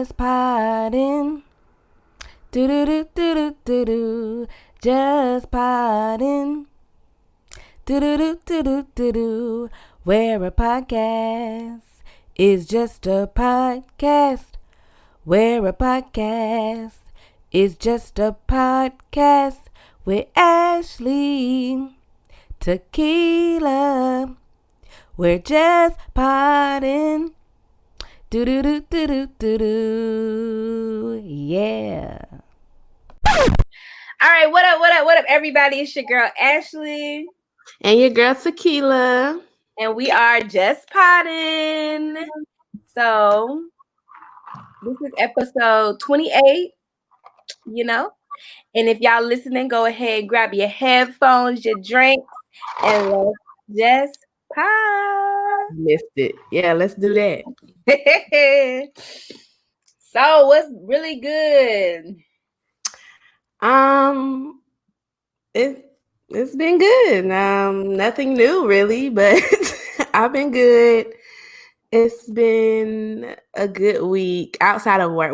Just poddin'. Do do do do do do do. Just poddin'. Do do do do do do do. Where a podcast is just a podcast. Where a podcast is just a podcast with Ashley Tequila. We're just poddin'. Do do do do do do do. Yeah. All right, what up, everybody? It's your girl Ashley and your girl Tequila, and we are Just Poddin'. So this is episode 28. And if y'all listening, go ahead, grab your headphones, your drinks, and let's just pod. Missed it. Yeah, let's do that. So what's really good? It's been good. Nothing new really, but I've been good. It's been a good week outside of work.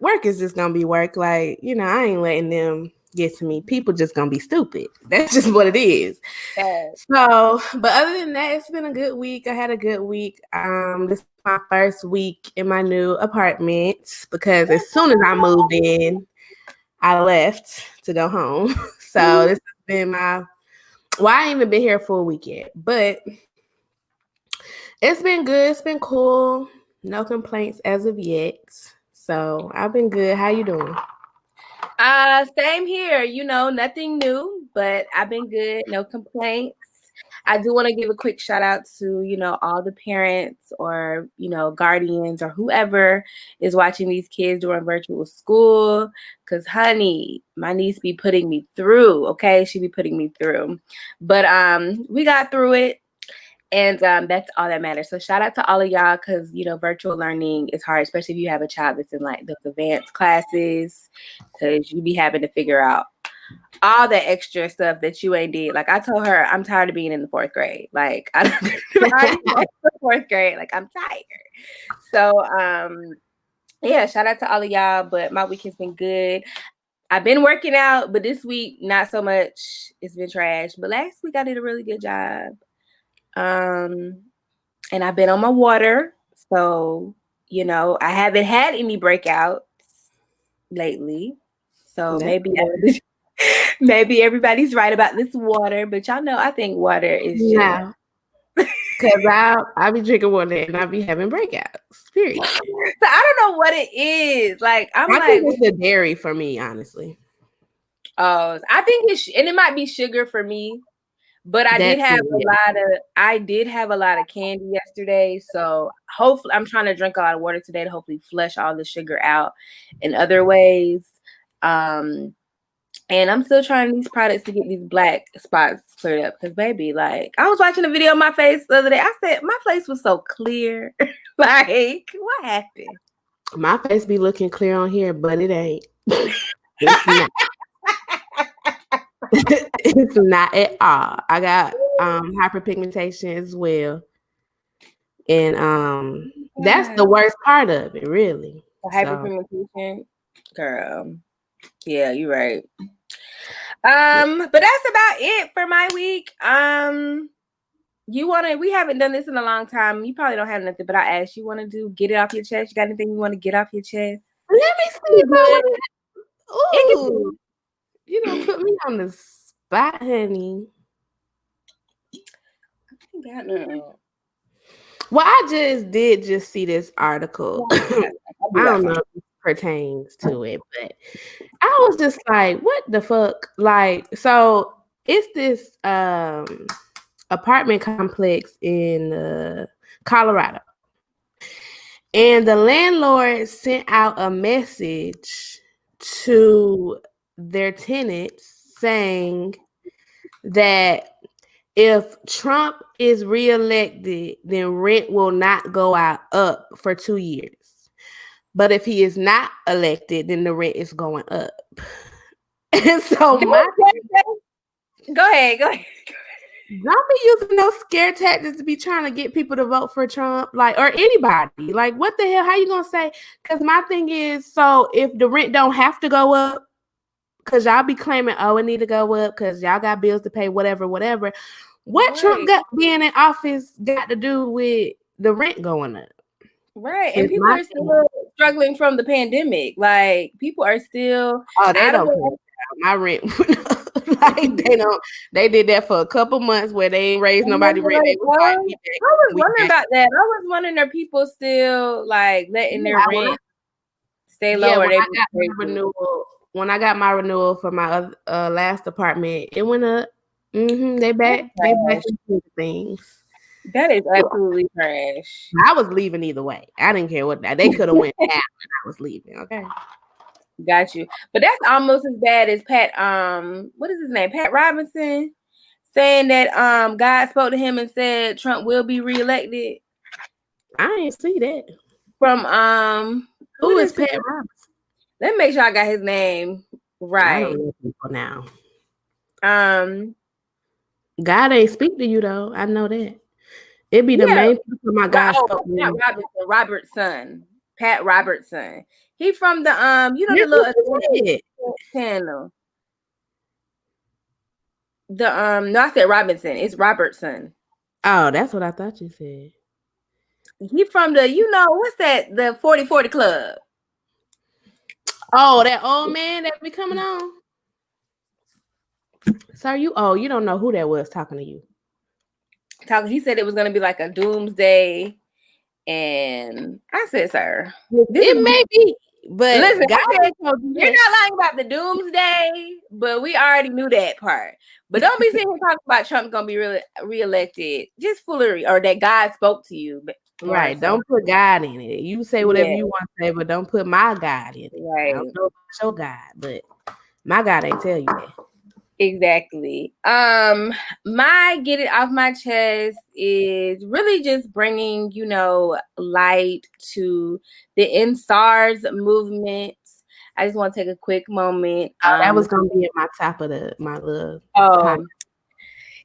Work is just gonna be work. Like, I ain't letting them get to me. People just gonna be stupid. That's just what it is. Yes. So, but other than that, it's been a good week. I had a good week. This is my first week in my new apartment because as soon as I moved in, I left to go home. So this has been I ain't even been here for a week yet, but it's been good. It's been cool. No complaints as of yet. So I've been good. How you doing? Same here. Nothing new, but I've been good. No complaints. I do want to give a quick shout out to, all the parents or, guardians or whoever is watching these kids during virtual school. Because, honey, my niece be putting me through, okay? She be putting me through. But we got through it. And that's all that matters. So shout out to all of y'all because, virtual learning is hard, especially if you have a child that's in like those advanced classes because you be having to figure out all the extra stuff that you ain't did. Like I told her, I'm tired of being in the fourth grade. Like I'm tired of the fourth grade. Like I'm tired. So yeah, shout out to all of y'all. But my week has been good. I've been working out, but this week not so much. It's been trash. But last week I did a really good job. And I've been on my water. So, I haven't had any breakouts lately. So maybe everybody's right about this water, but y'all know I think water is just because I be drinking water and I be having breakouts. Period. So I don't know what it is. Like I think it's the dairy for me, honestly. Oh, I think and it might be sugar for me. But I did have a lot of candy yesterday. So hopefully I'm trying to drink a lot of water today to hopefully flush all the sugar out in other ways. And I'm still trying these products to get these black spots cleared up. Because baby, like I was watching a video of my face the other day. I said my face was so clear. Like, what happened? My face be looking clear on here, but it ain't. It's not. It's not at all. I got hyperpigmentation as well. And that's the worst part of it, really. Hyperpigmentation, girl. Yeah, you're right. But that's about it for my week. We haven't done this in a long time. You probably don't have nothing, but I asked, you want to get it off your chest? You got anything you want to get off your chest? Let me see. Ooh. You don't put me on the spot, honey. I got no. Well, I did see this article. I don't know if it pertains to it, but I was just like, what the fuck? Like, so it's this apartment complex in Colorado. And the landlord sent out a message to their tenants saying that if Trump is reelected, then rent will not go up for 2 years. But if he is not elected, then the rent is going up. And so go ahead. Don't be using those scare tactics to be trying to get people to vote for Trump, like, or anybody. Like, what the hell? How you gonna say? Because my thing is, so if the rent don't have to go up, because y'all be claiming, oh, it need to go up because y'all got bills to pay, whatever. What Trump got being in office got to do with the rent going up? Right, and people are still struggling from the pandemic. Like, people are still. Oh, they don't care. My rent. Like they did that for a couple months where they ain't raised nobody rent. I was wondering about that. I was wondering, are people still like letting their rent stay lower? When I got my renewal for my last apartment, it went up. They back into things. That is absolutely trash. I was leaving either way. I didn't care what they could have went down when I was leaving. Okay. Got you. But that's almost as bad as Pat, what is his name? Pat Robinson saying that God spoke to him and said Trump will be reelected. I didn't see that. From who is Pat Robinson? Let me make sure I got his name right. I don't know people now. God ain't speak to you though. I know that. It be the main people my God spoke to me. Robertson. Pat Robertson. He from the the little channel. No, I said Robinson. It's Robertson. Oh, that's what I thought you said. He from the, what's that? The 40/40 Club. Oh, that old man that be coming on. Sir, you don't know who that was talking to you. He said it was gonna be like a doomsday. And I said, sir, it may be, but listen, you're not lying about the doomsday, but we already knew that part. But don't be sitting here talking about Trump gonna be reelected. Just foolery, or that God spoke to you. Right. Don't put God in it. You say whatever you want to say, but don't put my God in it. Right. I don't know about your God, but my God ain't tell you that. Exactly. My get it off my chest is really just bringing, light to the NSARS movement. I just want to take a quick moment. That was gonna be at my top of my love.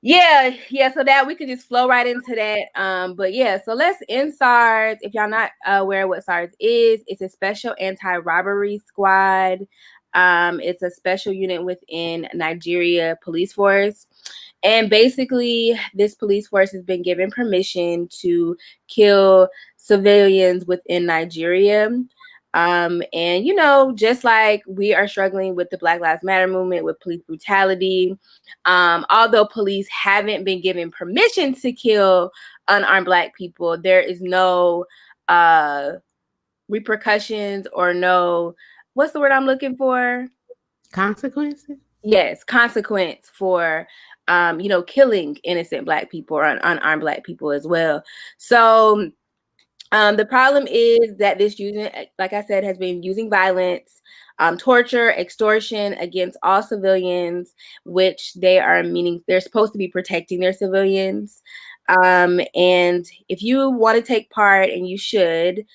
Yeah. So that we could just flow right into that. But yeah, so let's end SARS. If y'all not aware what SARS is, it's a special anti-robbery squad. It's a special unit within Nigeria police force. And basically, this police force has been given permission to kill civilians within Nigeria. And, just like we are struggling with the Black Lives Matter movement, with police brutality, although police haven't been given permission to kill unarmed Black people, there is no repercussions or no, what's the word I'm looking for? Consequences? Yes, consequence for, killing innocent Black people or unarmed Black people as well. So the problem is that this unit, like I said, has been using violence, torture, extortion against all civilians, which they're supposed to be protecting their civilians. And if you want to take part, and you should,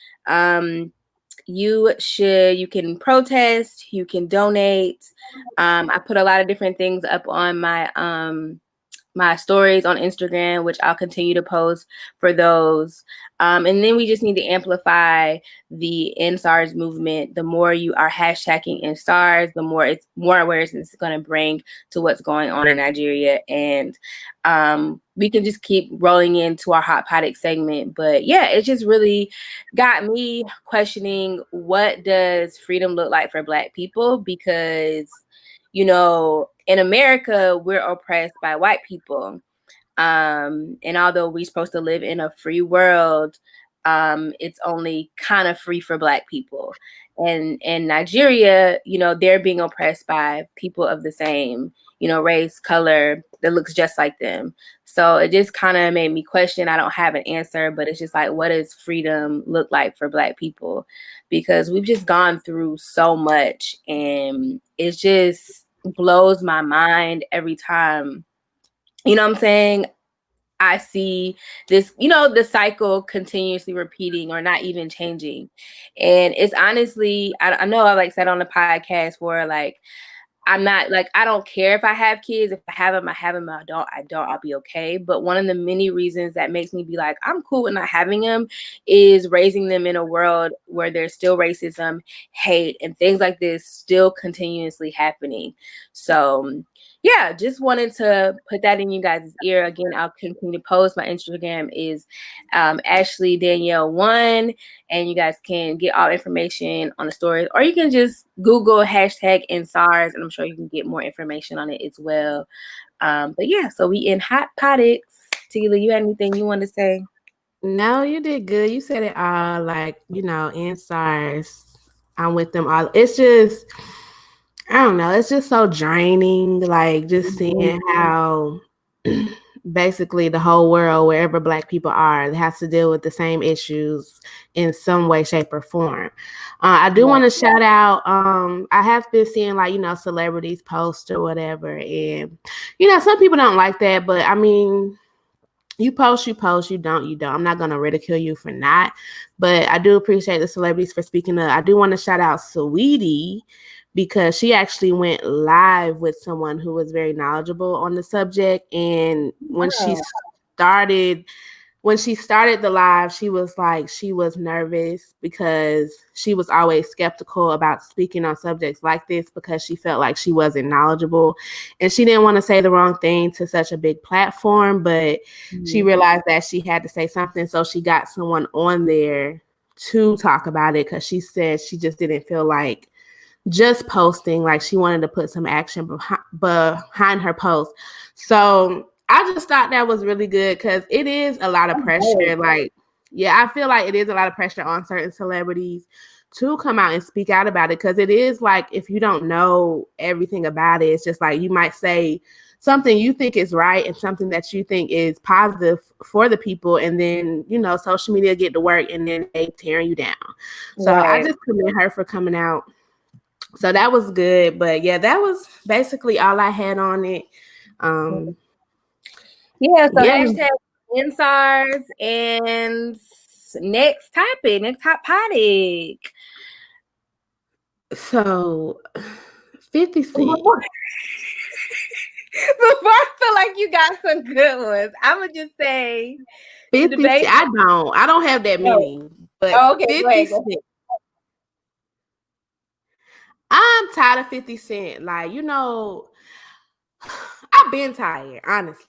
you can protest, you can donate. I put a lot of different things up on my stories on Instagram, which I'll continue to post for those. And then we just need to amplify the NSARS movement. The more you are hashtagging NSARS, the more awareness it's going to bring to what's going on in Nigeria. And we can just keep rolling into our Hot Pod-icks segment. But yeah, it just really got me questioning, what does freedom look like for Black people? Because in America, we're oppressed by white people. And although we're supposed to live in a free world, it's only kind of free for Black people. And in Nigeria, they're being oppressed by people of the same, race, color, that looks just like them. So it just kind of made me question. I don't have an answer, but it's just like, what does freedom look like for Black people? Because we've just gone through so much, and it just blows my mind every time. You know what I'm saying? I see this, the cycle continuously repeating or not even changing. And it's honestly, I know I said on the podcast where I'm not like, I don't care if I have kids. If I have them, I have them. I don't, I'll be okay. But one of the many reasons that makes me be like, I'm cool with not having them is raising them in a world where there's still racism, hate, and things like this still continuously happening. So yeah, just wanted to put that in you guys' ear. Again, I'll continue to post. My Instagram is Ashley Danielle 1, and you guys can get all information on the stories, or you can just Google hashtag #InSARS, and I'm sure you can get more information on it as well. But yeah, so we in Hot Pod-icks. Tequila, you had anything you want to say? No, you did good. You said it all. Like, in SARS, I'm with them all. It's just, I don't know. It's just so draining. Like, just seeing how basically the whole world, wherever Black people are, has to deal with the same issues in some way, shape, or form. I do want to shout out. I have been seeing celebrities post or whatever, and some people don't like that, but I mean, you post, you don't. I'm not going to ridicule you for not, but I do appreciate the celebrities for speaking up. I do want to shout out Saweetie, because she actually went live with someone who was very knowledgeable on the subject. And when she started the live, she was like, she was nervous because she was always skeptical about speaking on subjects like this because she felt like she wasn't knowledgeable and she didn't want to say the wrong thing to such a big platform, but she realized that she had to say something. So she got someone on there to talk about it because she said she just didn't feel like just posting, like she wanted to put some action behind her post. So I just thought that was really good because it is a lot of pressure. Like, yeah, I feel like it is a lot of pressure on certain celebrities to come out and speak out about it, because it is like, if you don't know everything about it, it's just like you might say something you think is right and something that you think is positive for the people, and then social media get to work and then they tearing you down. So I just commend her for coming out. So that was good. But yeah, that was basically all I had on it. Hashtag InSARS, and next topic, next Hot Pod-ick. So 50 Cent. Before I feel like you got some good ones, I'm gonna just say 50 Cent. I don't have that many. But 50 Cent. I'm tired of 50 Cent. Like, I've been tired, honestly.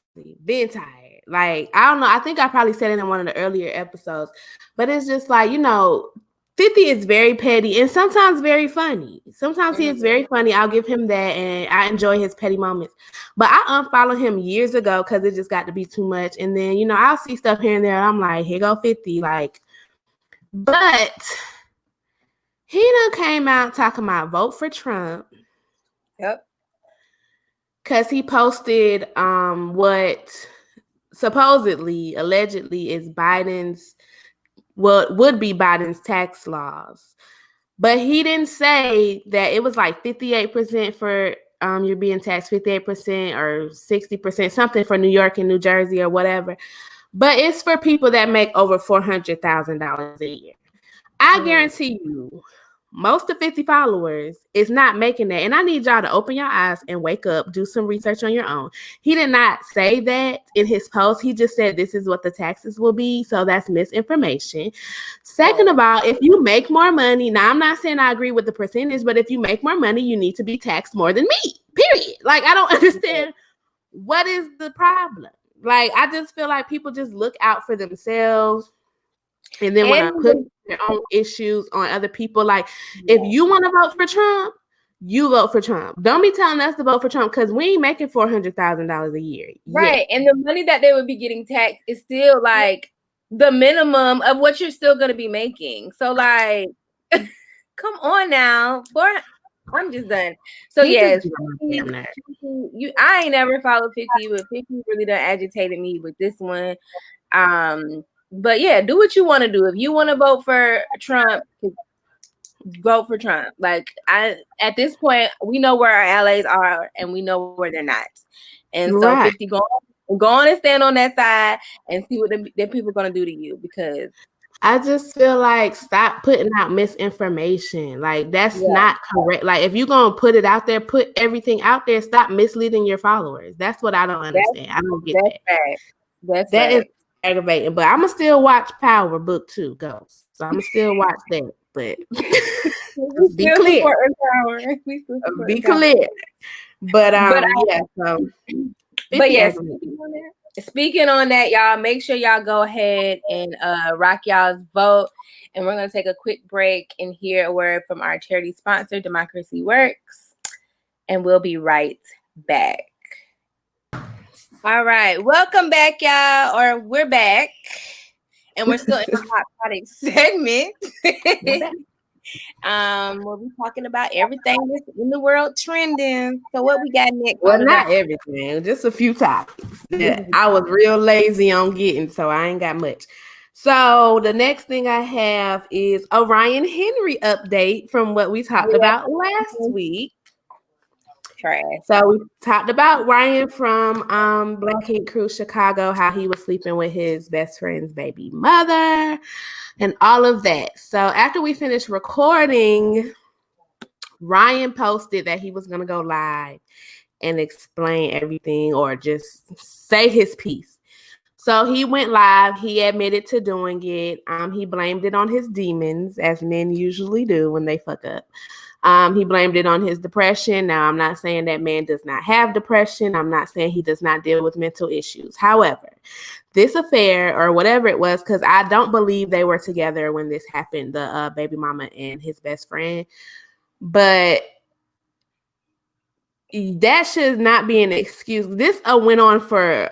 Been tired. Like, I don't know. I think I probably said it in one of the earlier episodes. But it's just like, 50 is very petty and sometimes very funny. Sometimes he is very funny. I'll give him that, and I enjoy his petty moments. But I unfollowed him years ago because it just got to be too much. And then, I'll see stuff here and there, and I'm like, here go 50. Like, but he done came out talking about vote for Trump. Yep. Because he posted what supposedly, allegedly is Biden's, what would be Biden's tax laws. But he didn't say that it was like 58% for you're being taxed 58% or 60%, something for New York and New Jersey or whatever. But it's for people that make over $400,000 a year. I guarantee you, most of 50 followers is not making that. And I need y'all to open your eyes and wake up, do some research on your own. He did not say that in his post. He just said this is what the taxes will be. So that's misinformation. Second of all, if you make more money, now I'm not saying I agree with the percentage, but if you make more money, you need to be taxed more than me, period. Like, I don't understand what is the problem. Like, I just feel like people just look out for themselves and then want to put their own issues on other people. Like, if you want to vote for Trump, you vote for Trump. Don't be telling us to vote for Trump because we ain't making $400,000 a year. Right. And the money that they would be getting taxed is still like the minimum of what you're still going to be making. So like, come on now. I'm just done. So yes, 50, I ain't never followed 50, but 50 really done agitated me with this one. But yeah, do what you want to do. If you want to vote for Trump, vote for Trump. Like, at this point, we know where our allies are and we know where they're not. And so 50, go on and stand on that side and see what the people are going to do to you, because I just feel like stop putting out misinformation. Like that's not correct. Like if you're gonna put it out there, put everything out there. Stop misleading your followers. That's what I don't understand. I don't get that. That is aggravating. But I'ma still watch Power Book 2 Ghost. So I'ma still watch that. But be clear. Be clear. But yes. Speaking on that, y'all, make sure y'all go ahead and rock y'all's vote. And we're going to take a quick break and hear a word from our charity sponsor, Democracy Works. And we'll be right back. All right. Welcome back, y'all. Or we're back. And we're still in the Hot Pod-icks segment. We'll be talking about everything that's in the world trending. So what we got next? Well, not everything, just a few topics that I was real lazy on getting, so I ain't got much. So the next thing I have is a Ryan Henry update from what we talked about last week. Trash. So we talked about Ryan from Black Ink Crew Chicago, how he was sleeping with his best friend's baby mother and all of that. So after we finished recording, Ryan posted that he was going to go live and explain everything or just say his piece. So he went live. He admitted to doing it. He blamed it on his demons, as men usually do when they fuck up. He blamed it on his depression. Now, I'm not saying that man does not have depression. I'm not saying he does not deal with mental issues. However, this affair or whatever it was, because I don't believe they were together when this happened, the baby mama and his best friend. But that should not be an excuse. This went on for,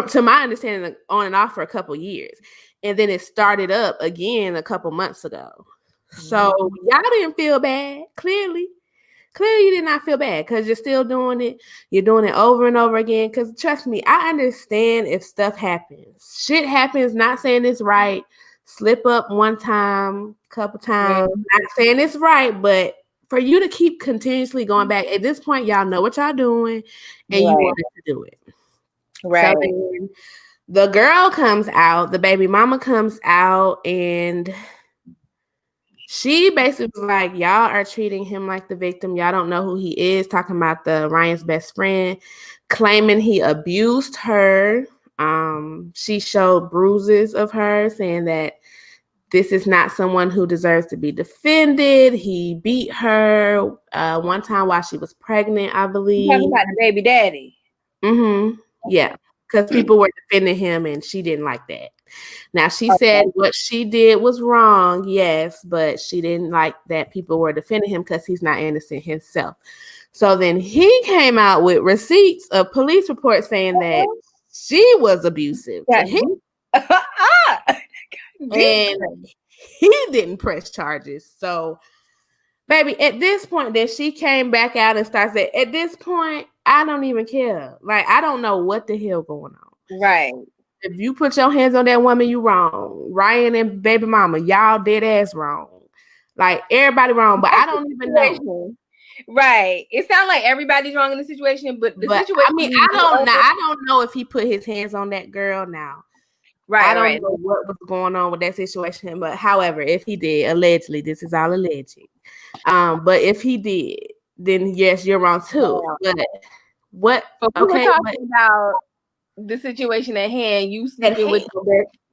to my understanding, on and off for a couple years. And then it started up again a couple months ago. So y'all didn't feel bad. Clearly you did not feel bad because you're still doing it. You're doing it over and over again. Because trust me, I understand if stuff happens. Shit happens. Not saying it's right. Slip up one time, couple times. Not saying it's right, but for you to keep continuously going back, at this point, y'all know what y'all doing, and you wanted to do it. Right. So then the girl comes out, the baby mama comes out, and she basically was like, y'all are treating him like the victim. Y'all don't know who he is, talking about the Ryan's best friend, claiming he abused her. She showed bruises of her, saying that this is not someone who deserves to be defended. He beat her one time while she was pregnant, I believe. You're talking about the baby daddy. Mm-hmm. Yeah, because people were defending him and she didn't like that. Now, she said what she did was wrong, yes, but she didn't like that people were defending him because he's not innocent himself. So then he came out with receipts of police reports saying that she was abusive to him. And he didn't press charges. So, baby, at this point, then she came back out and started saying, at this point, I don't even care. Like, I don't know what the hell going on. Right. If you put your hands on that woman, you wrong. Ryan and baby mama, y'all dead ass wrong. Like, everybody wrong, but I don't even know. Right. It sounds like everybody's wrong in the situation, but the situation. I mean, I don't know if he put his hands on that girl now. Right. I don't know what was going on with that situation, but however, if he did, allegedly, this is all alleged. But if he did, then yes, you're wrong too. But what? Okay, talking about the situation at hand. You sleeping with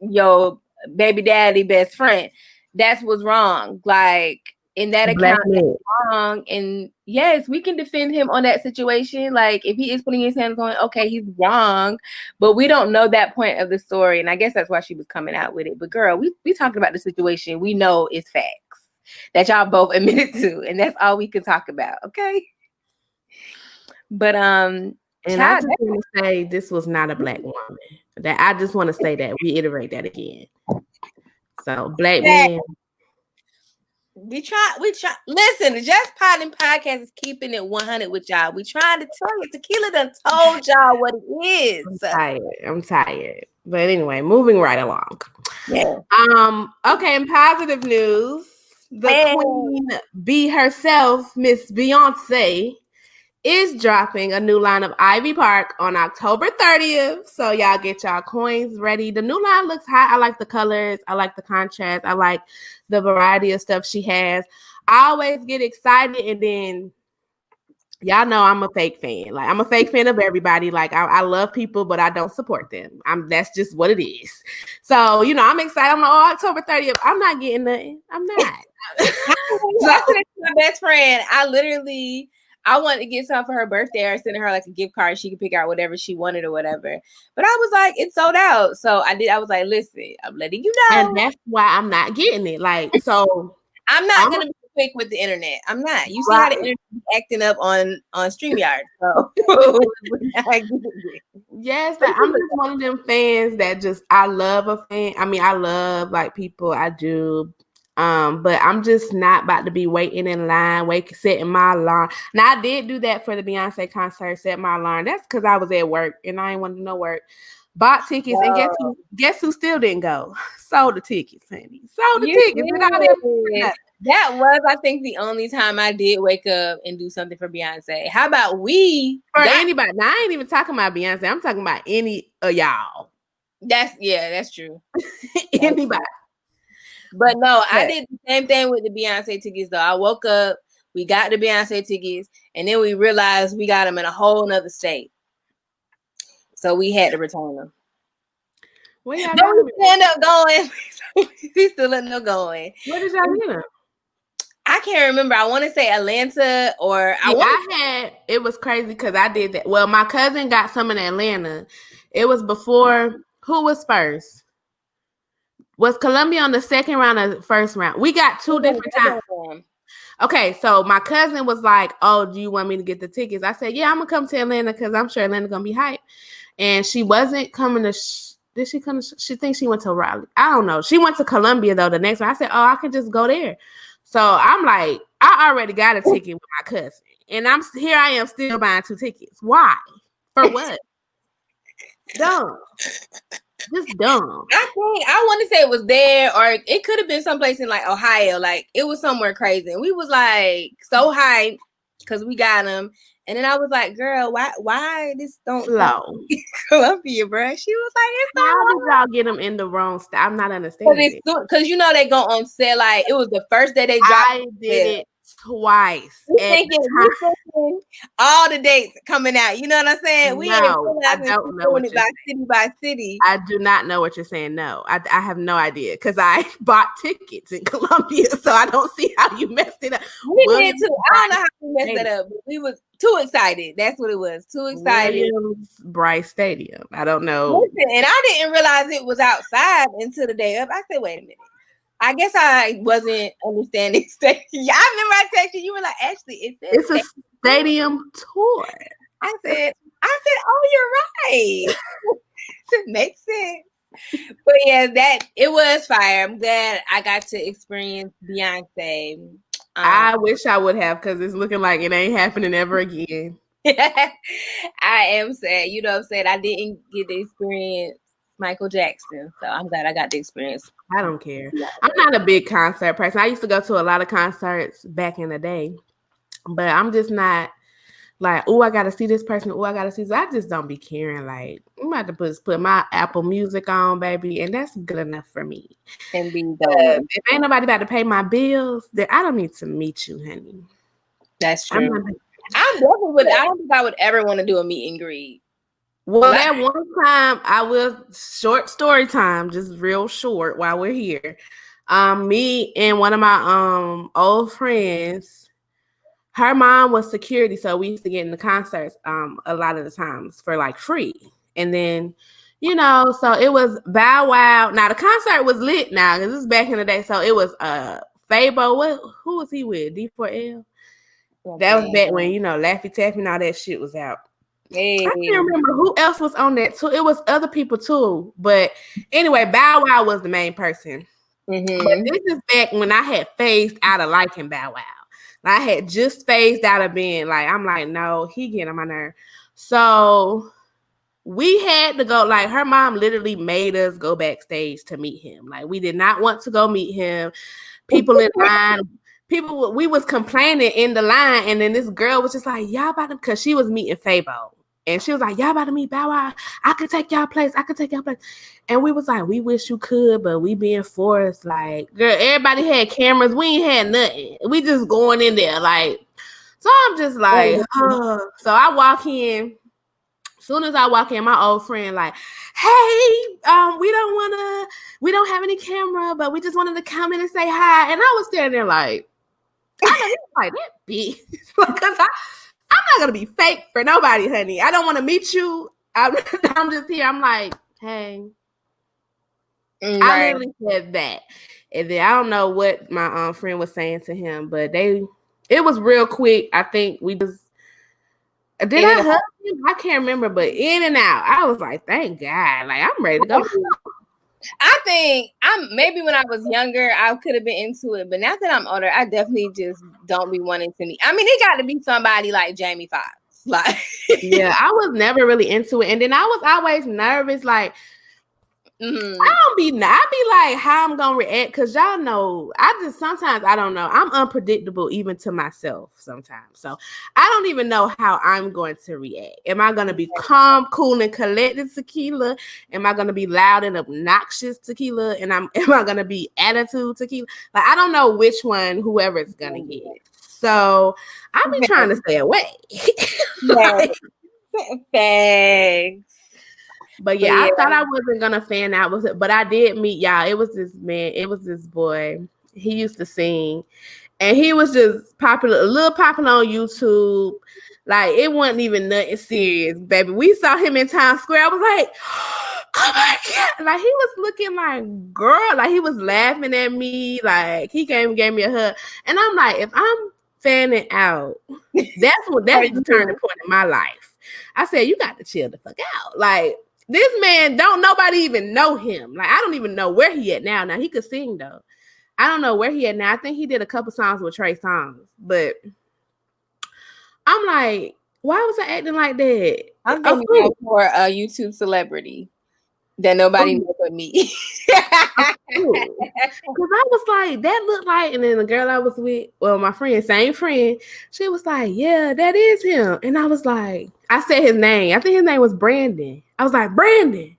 your baby daddy best friend. That's what's wrong. Like in that account, that's wrong. And yes, we can defend him on that situation. Like if he is putting his hands on, okay, he's wrong, but we don't know that point of the story. And I guess that's why she was coming out with it. But girl, we talked about the situation. We know it's facts that y'all both admitted to, and that's all we can talk about. Okay. But and I just want to say this was not a black woman. That I just want to say that, reiterate that again. So black men. We try. Listen, the Just Poddin Podcast is keeping it 100 with y'all. We trying to tell you, Tequila done told y'all what it is. I'm tired. But anyway, moving right along. Yeah. Okay, in positive news, the queen bee herself, Miss Beyonce, is dropping a new line of Ivy Park on October 30th. So y'all get y'all coins ready. The new line looks hot. I like the colors. I like the contrast. I like the variety of stuff she has. I always get excited, and then y'all know I'm a fake fan. Like, I'm a fake fan of everybody. Like, I love people, but I don't support them. That's just what it is. So, I'm excited. I'm like, October 30th. I'm not getting nothing. I'm not. I said to my best friend, I wanted to get something for her birthday or send her like a gift card. She could pick out whatever she wanted or whatever. But I was like, it's sold out. So I was like, listen, I'm letting you know. And that's why I'm not getting it. Like, so I'm not going to be quick with the internet. I'm not. You see how the internet is acting up on StreamYard. So yes, like, I'm just one of them fans that I love a fan. I mean, I love like people. I do. But I'm just not about to be waiting in line, setting my alarm. Now, I did do that for the Beyonce concert, set my alarm. That's because I was at work and I ain't want to do no work. Bought tickets, and guess who still didn't go? Sold the tickets, honey. Sold the tickets. And that was, I think, the only time I did wake up and do something for Beyonce. How about we? For anybody. Now, I ain't even talking about Beyonce. I'm talking about any of y'all. That's true. Anybody. But no, I did the same thing with the Beyonce tickets, though. I woke up, we got the Beyonce tickets, and then we realized we got them in a whole nother state. So we had to return them. Where y'all then we end up going. We still ended up going. Where did y'all get them? I can't remember. I want to say Atlanta or it was crazy because I did that. Well, my cousin got some in Atlanta. It was before, who was first? Was Columbia on the second round or the first round? We got two different times. Okay, so my cousin was like, oh, do you want me to get the tickets? I said, yeah, I'm going to come to Atlanta because I'm sure Atlanta's going to be hype. And she wasn't coming to, did she come to, she thinks she went to Raleigh. I don't know. She went to Columbia, though, the next one. I said, oh, I can just go there. So I'm like, I already got a ticket with my cousin. And I am still buying 2 tickets. Why? For what? Dumb. Just dumb. I want to say it was there, or it could have been someplace in like Ohio. Like, it was somewhere crazy. And we was like so hyped because we got them. And then I was like, girl, why this don't flow? Columbia, bro. She was like, it's how did y'all get them in the wrong style? I'm not understanding. Because they go on sale. Like, it was the first day they dropped. I did it twice. Thinking all the dates coming out. You know what I'm saying? I don't know what you're city by city. I do not know what you're saying. No, I have no idea because I bought tickets in Columbia, so I don't see how you messed it up. We did too. I don't know how we messed it up. But we was too excited. That's what it was. Too excited. Bryce Stadium. I don't know. Listen, and I didn't realize it was outside until the day up. I said, wait a minute. I guess I wasn't understanding. I remember I texted you. Were like, actually, it's a stadium tour. I said, oh, you're right. It makes sense. But yeah, it was fire. I'm glad I got to experience Beyonce. I wish I would have, because it's looking like it ain't happening ever again. I am sad. You know what I'm saying? I didn't get the experience Michael Jackson, so I'm glad I got the experience. I don't care. I'm not a big concert person. I used to go to a lot of concerts back in the day, but I'm just not like, oh, I gotta see this person. Oh, I gotta see this. I just don't be caring. Like, I'm about to put my Apple Music on, baby, and that's good enough for me. And be done. If ain't nobody about to pay my bills, then I don't need to meet you, honey. That's true. I don't think I would ever want to do a meet and greet. Well, that one time short story time, just real short while we're here. Me and one of my old friends, her mom was security, so we used to get in the concerts a lot of the times for like free. And then, so it was Bow Wow. Now the concert was lit now because this is back in the day. So it was Fabo. Who was he with? D4L. Okay. That was back when Laffy Taffy and all that shit was out. Hey. I can't remember who else was on that too. It was other people too. But anyway, Bow Wow was the main person. Mm-hmm. But this is back when I had phased out of liking Bow Wow. I had just phased out of being like, I'm like, no, he getting on my nerve. So we had to go, like, her mom literally made us go backstage to meet him. Like, we did not want to go meet him. People in line, we was complaining in the line, and then this girl was just like, y'all about to, because she was meeting Fabo. And she was like, y'all about to meet Bow Wow. I could take y'all place. And we was like, we wish you could, but we being forced. Like, girl, everybody had cameras. We ain't had nothing. We just going in there. Like, so I'm just like, So I walk in. As soon as I walk in, my old friend like, hey, we don't have any camera, but we just wanted to come in and say hi. And I was standing there like, I know he's like, that bitch. Because I'm not gonna be fake for nobody, honey. I don't want to meet you. I'm just here. I'm like, hey. Right. I literally said that. And then I don't know what my friend was saying to him, but it was real quick. I think we just did I hug him? I can't remember, but in and out. I was like, thank God. Like, I'm ready to go. I think maybe when I was younger, I could have been into it, but now that I'm older, I definitely just don't be wanting to meet. I mean, it got to be somebody like Jamie Foxx. Like, yeah, I was never really into it, and then I was always nervous. Like, I be like, how I'm gonna react, because y'all know, sometimes I don't know. I'm unpredictable even to myself sometimes. So I don't even know how I'm going to react. Am I gonna be calm, cool, and collected Tequila? Am I gonna be loud and obnoxious Tequila? And am I gonna be attitude Tequila? Like, I don't know which one whoever is gonna get. So I've been trying to stay away. Like, thanks. But yeah, I thought I wasn't gonna fan out with it, but I did meet y'all. It was this man, it was this boy. He used to sing, and he was just popular, a little popular on YouTube. Like, it wasn't even nothing serious, baby. We saw him in Times Square. I was like, oh my God. Like, he was looking like, girl, like he was laughing at me. Like, he gave me a hug. And I'm like, if I'm fanning out, that's the turning point in my life. I said, you got to chill the fuck out. Like, this man, don't nobody even know him. Like, I don't even know where he at now. Now, he could sing, though. I don't know where he at now. I think he did a couple songs with Trey Songz. But I'm like, why was I acting like that? I'm thinking for a YouTube celebrity that nobody knows but me. Because I was like, that looked like, and then the girl I was with, well, my friend, same friend, she was like, yeah, that is him. And I was like, I said his name. I think his name was Brandon. I was like, Brandon.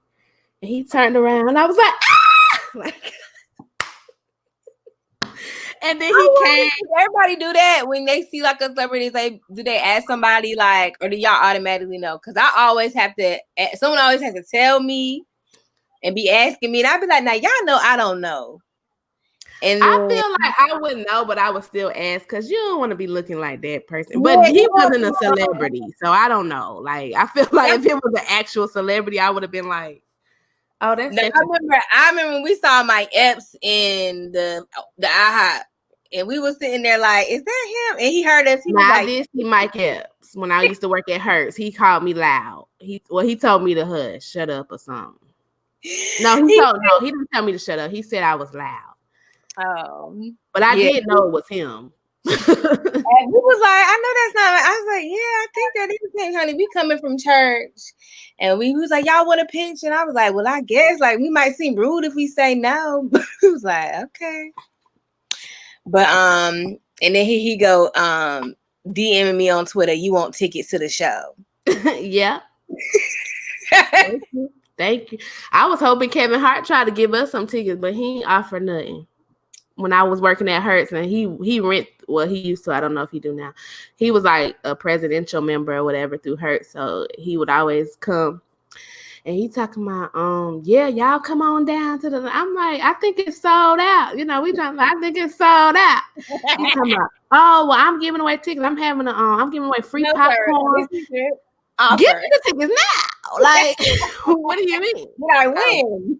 And he turned around and I was like, ah! Like, and then he came. Everybody do that when they see like a celebrity. Do they ask somebody like, or do y'all automatically know? Because I always have to, someone always has to tell me and be asking me. And I'd be like, now y'all know I don't know. And I feel like I wouldn't know, but I would still ask, because you don't want to be looking like that person. But he wasn't a celebrity, so I don't know. Like, I feel like if it was an actual celebrity, I would have been like, oh, that's. I remember when we saw Mike Epps in the IHOP, and we were sitting there like, is that him? And he heard us. He was like, I did see Mike Epps when I used to work at Hertz. He called me loud. He told me to hush, shut up, or something. No, he didn't tell me to shut up. He said I was loud. Oh, but I did know it was him. And he was like, I know that's not. I was like, yeah, I think that is him, honey. We coming from church, and he was like, y'all want a pinch? And I was like, well, I guess like we might seem rude if we say no. He was like, okay. But and then he go DMing me on Twitter. You want tickets to the show? Yeah. Thank you. I was hoping Kevin Hart tried to give us some tickets, but he ain't offered nothing. When I was working at Hertz, and he used to, I don't know if he do now. He was like a presidential member or whatever through Hertz, so he would always come. And he talking about, yeah, y'all come on down to the. I'm like, I think it's sold out. You know, I think it's sold out. He talking about, oh, well, I'm giving away tickets. I'm giving away free popcorn. Give me the tickets now. Like, what do you mean? I win.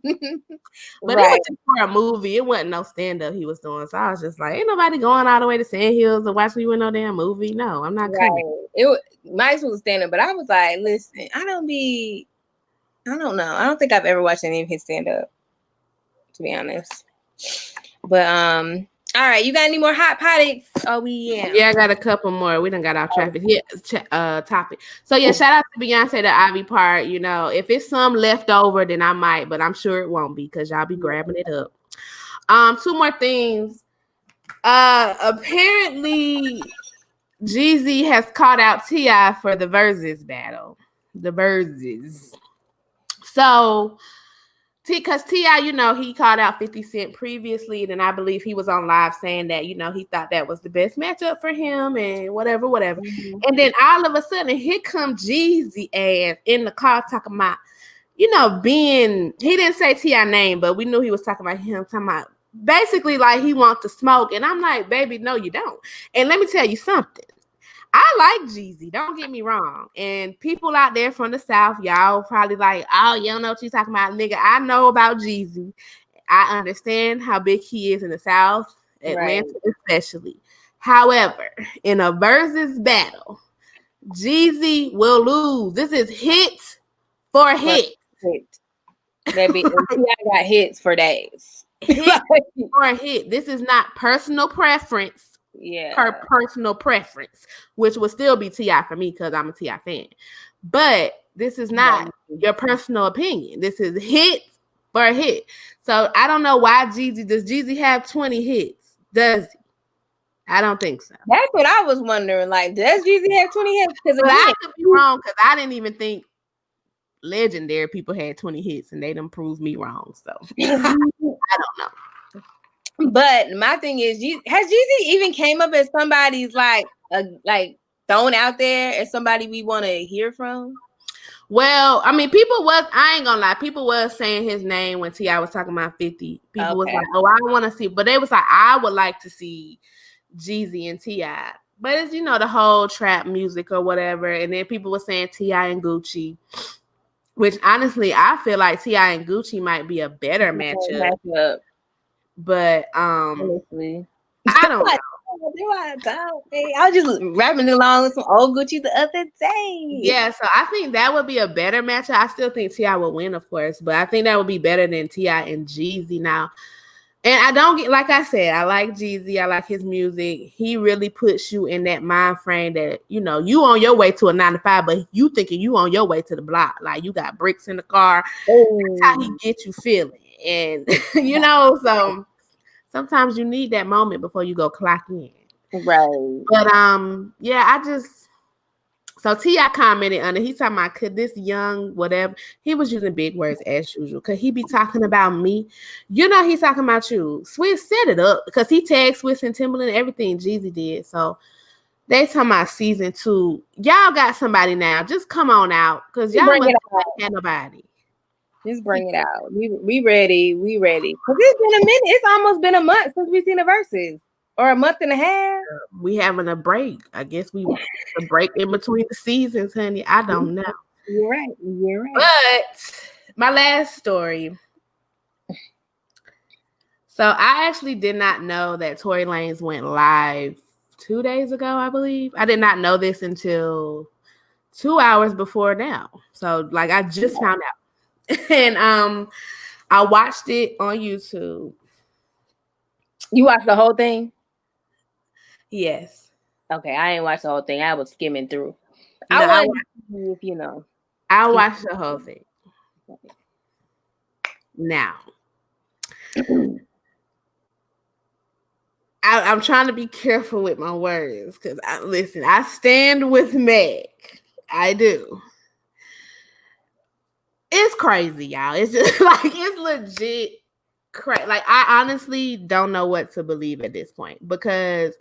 But it was just for a movie. It wasn't no stand-up he was doing. So I was just like, ain't nobody going all the way to Sand Hills to watch me win no damn movie. No, I'm not coming. It might as well stand-up, but I was like, listen, I don't know. I don't think I've ever watched any of his stand-up, to be honest. But all right, you got any more Hot Pod-icks? Oh, yeah, I got a couple more. We done got off traffic. Topic. So yeah, shout out to Beyonce, the Ivy part. You know, if it's some left over, then I might, but I'm sure it won't be because y'all be grabbing it up. 2 more things. Apparently Jeezy has called out T.I. for the verses battle. The verses. So, because T.I., he called out 50 Cent previously, and I believe he was on live saying that, he thought that was the best matchup for him and whatever. Mm-hmm. And then all of a sudden, here comes Jeezy ass in the car talking about, he didn't say T.I. name, but we knew he was talking about him, talking about basically like he wants to smoke. And I'm like, baby, no, you don't. And let me tell you something. I like Jeezy, don't get me wrong. And people out there from the South, y'all probably like, oh, you don't know what you're talking about, nigga. I know about Jeezy. I understand how big he is in the South, Atlanta especially. However, in a versus battle, Jeezy will lose. This is hit for hit. Baby, I got hits for days. Hit for hit. This is not personal preference. Yeah. Her personal preference, which would still be T.I. for me because I'm a T.I. fan. But this is not your personal opinion. This is hit for hit. So I don't know why does Jeezy have 20 hits? Does he? I don't think so. That's what I was wondering. Like, does Jeezy have 20 hits? Because I could be wrong because I didn't even think legendary people had 20 hits and they done proved me wrong. So I don't know. But my thing is, has Jeezy even came up as somebody's like thrown out there as somebody we want to hear from? Well, I mean, I ain't gonna lie, people was saying his name when T.I. was talking about 50. People was like, oh, I want to see, but they was like, I would like to see Jeezy and T.I. But it's, the whole trap music or whatever. And then people were saying T.I. and Gucci, which honestly, I feel like T.I. and Gucci might be a better matchup. But honestly, I don't know. I was just rapping along with some old Gucci the other day. Yeah, so I think that would be a better matchup. I still think T.I. would win, of course, but I think that would be better than T.I. and Jeezy now. And I don't get, like I said, I like Jeezy. I like his music. He really puts you in that mind frame that, you on your way to a 9 to 5, but you thinking you on your way to the block. Like you got bricks in the car. That's how he gets you feeling. And, so sometimes you need that moment before you go clock in. Right. But, so T.I. commented on it. He's talking about, could this young whatever, he was using big words as usual. Could he be talking about me? He's talking about you. Swiss set it up because he tagged Swiss and Timberland, everything Jeezy did. So they talking about season 2. Y'all got somebody now. Just come on out because y'all must have nobody. Just bring it out. We ready. We ready. Because it's been a minute. It's almost been a month since we've seen the verses. Or a month and a half. We having a break. I guess we a break in between the seasons, honey. I don't know. You're right. But my last story. So I actually did not know that Tory Lanez went live 2 days ago, I believe. I did not know this until 2 hours before now. So I just found out. And I watched it on YouTube. You watched the whole thing? Yes. Okay, I ain't watched the whole thing. I was skimming through. No, I watched, I watched the whole thing. Now, I'm trying to be careful with my words because I stand with Meg. I do. It's crazy, y'all. It's just it's legit crazy. I honestly don't know what to believe at this point because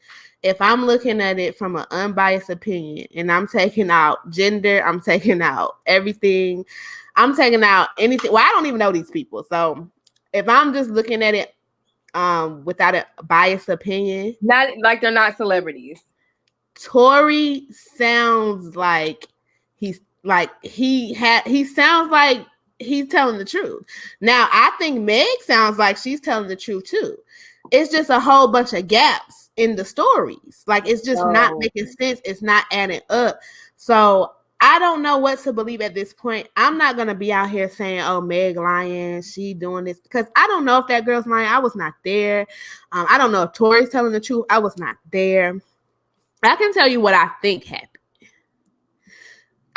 if I'm looking at it from an unbiased opinion and I'm taking out gender, I'm taking out everything, I'm taking out anything. Well, I don't even know these people. So if I'm just looking at it without a biased opinion, not like they're not celebrities. Tory sounds like he sounds like he's telling the truth. Now, I think Meg sounds like she's telling the truth too. It's just a whole bunch of gaps in the stories. It's just not making sense. It's not adding up. So I don't know what to believe at this point. I'm not going to be out here saying, oh, Meg lying, she doing this, because I don't know if that girl's lying. I was not there. I don't know if Tory's telling the truth. I was not there. I can tell you what I think happened.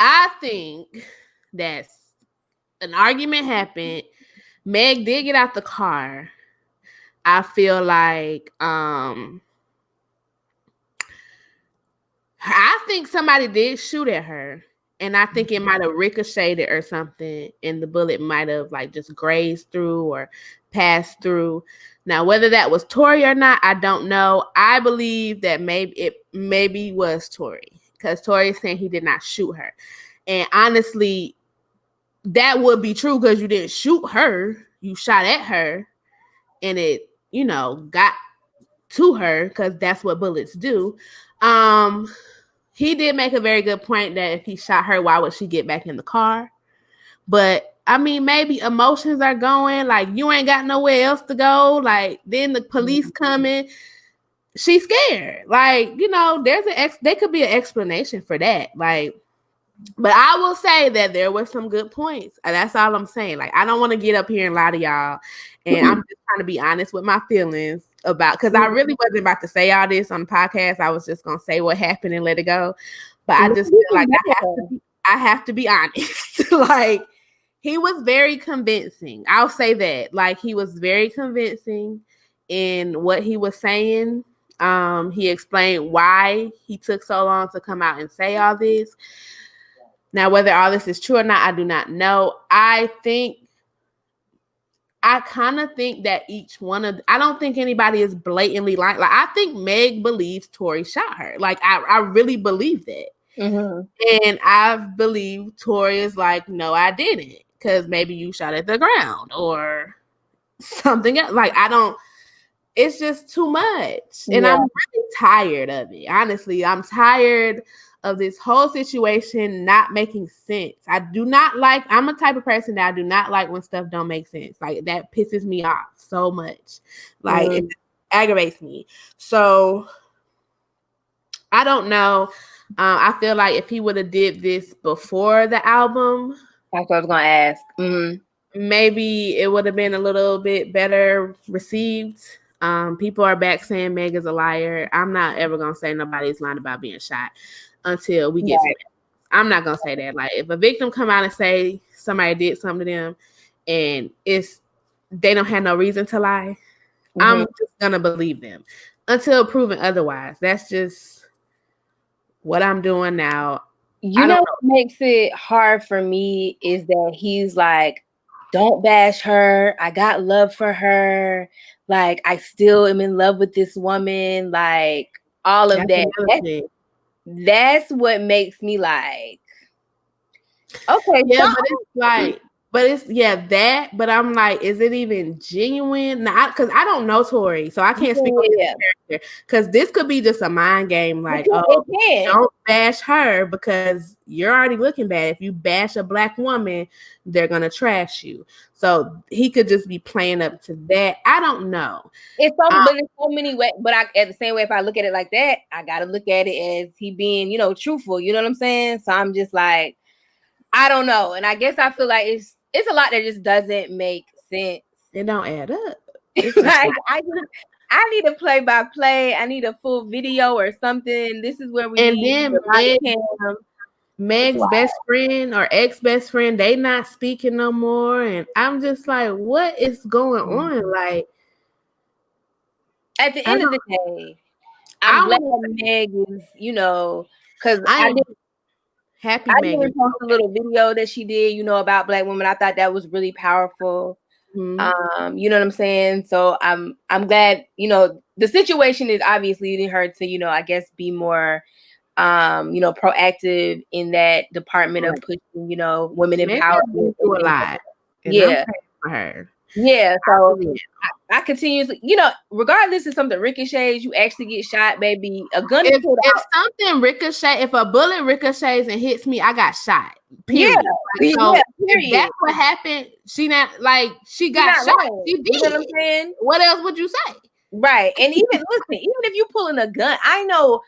I think that an argument happened. Meg did get out the car. I feel like I think somebody did shoot at her, and I think it might have ricocheted or something, and the bullet might have like just grazed through or passed through. Now, whether that was Tory or not, I don't know. I believe that maybe was Tory, because Tory is saying he did not shoot her. And honestly, that would be true, because you didn't shoot her. You shot at her, and it, got to her, because that's what bullets do. He did make a very good point that if he shot her, why would she get back in the car? But I mean, maybe emotions are going, like, you ain't got nowhere else to go. Like, then the police coming. She's scared. Like, there could be an explanation for that. Like, but I will say that there were some good points. And that's all I'm saying. Like, I don't want to get up here and lie to y'all. And I'm just trying to be honest with my feelings about, because I really wasn't about to say all this on the podcast. I was just going to say what happened and let it go. But I just feel like I have to be honest. Like, he was very convincing. I'll say that. Like, he was very convincing in what he was saying. He explained why he took so long to come out and say all this. Now, whether all this is true or not, I do not know. I kind of think that I don't think anybody is blatantly like I think Meg believes Tory shot her. Like, I really believe that. Mm-hmm. And I believe Tory is like, no, I didn't, because maybe you shot at the ground or something else. Like, it's just too much. And I'm really tired of it. Honestly, I'm tired of this whole situation not making sense. I'm a type of person that I do not like when stuff don't make sense. Like, that pisses me off so much. Like, it aggravates me. So I don't know. I feel like if he would have did this before the album, that's what I was gonna ask. Mm-hmm. Maybe it would have been a little bit better received. People are back saying Meg is a liar. I'm not ever gonna say nobody's lying about being shot until we get to that. I'm not gonna say that. Like, if a victim come out and say somebody did something to them and they don't have no reason to lie, I'm just gonna believe them until proven otherwise. That's just what I'm doing now. What makes it hard for me is that he's like, don't bash her. I got love for her. Like, I still am in love with this woman. Like, all of that. That's what makes me like, okay. Yeah, but it's that. But I'm like, is it even genuine? Because I don't know Tory, so I can't speak on his character. Because this could be just a mind game. Like, don't bash her because you're already looking bad. If you bash a black woman, they're gonna trash you. So he could just be playing up to that. I don't know. It's so many ways. But at the same way, if I look at it like that, I gotta look at it as he being, truthful. You know what I'm saying? So I'm just like, I don't know. And I guess I feel like it's a lot that just doesn't make sense. It don't add up. Like, I need a play-by-play. I need a full video or something. This is where we need. And then Meg's best friend or ex-best friend, they not speaking no more. And I'm just like, what is going on? Like, at the end of the day, I'm glad Meg is, because I did post a little video that she did, about Black women. I thought that was really powerful. Mm-hmm. You know what I'm saying? So I'm glad, the situation is obviously leading her to, I guess be more proactive in that department of pushing, women empowerment. Do a lot. Yeah. For her. Yeah. So I continuously, regardless of something ricochets, you actually get shot, baby. A gun. If something ricochets, if a bullet ricochets and hits me, I got shot. Period. Yeah. So period. If that's what happened. She got shot. Lying. She did. You know what I'm saying? What else would you say? Right. And even if you pulling a gun, I know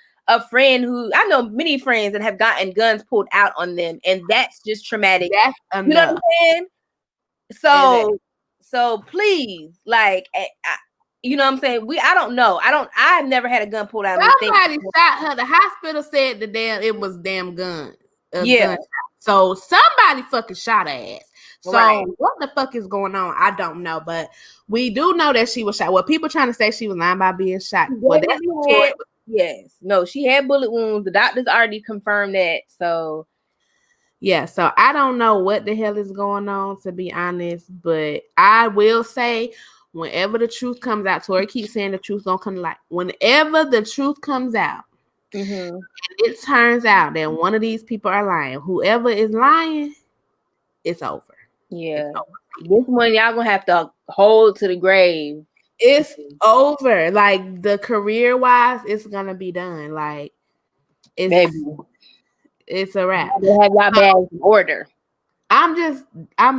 many friends that have gotten guns pulled out on them, and that's just traumatic. That's enough. You know what I'm saying? So please, like, you know what I'm saying? I don't know. I've never had a gun pulled out. Somebody shot her. The hospital said it was damn gun. Gun. So somebody fucking shot her ass. So what the fuck is going on? I don't know, but we do know that she was shot. Well, people trying to say she was lying about being shot. Well, that's yes. No, she had bullet wounds. The doctors already confirmed that. So yeah, so I don't know what the hell is going on, to be honest, but I will say whenever the truth comes out, Tory keeps saying the truth gonna come to light. Whenever the truth comes out, and it turns out that one of these people are lying, whoever is lying, it's over. Yeah. This one y'all gonna have to hold to the grave. It's over. Like the career wise, it's gonna be done. Like it's a wrap. They have y'all bags in order. I'm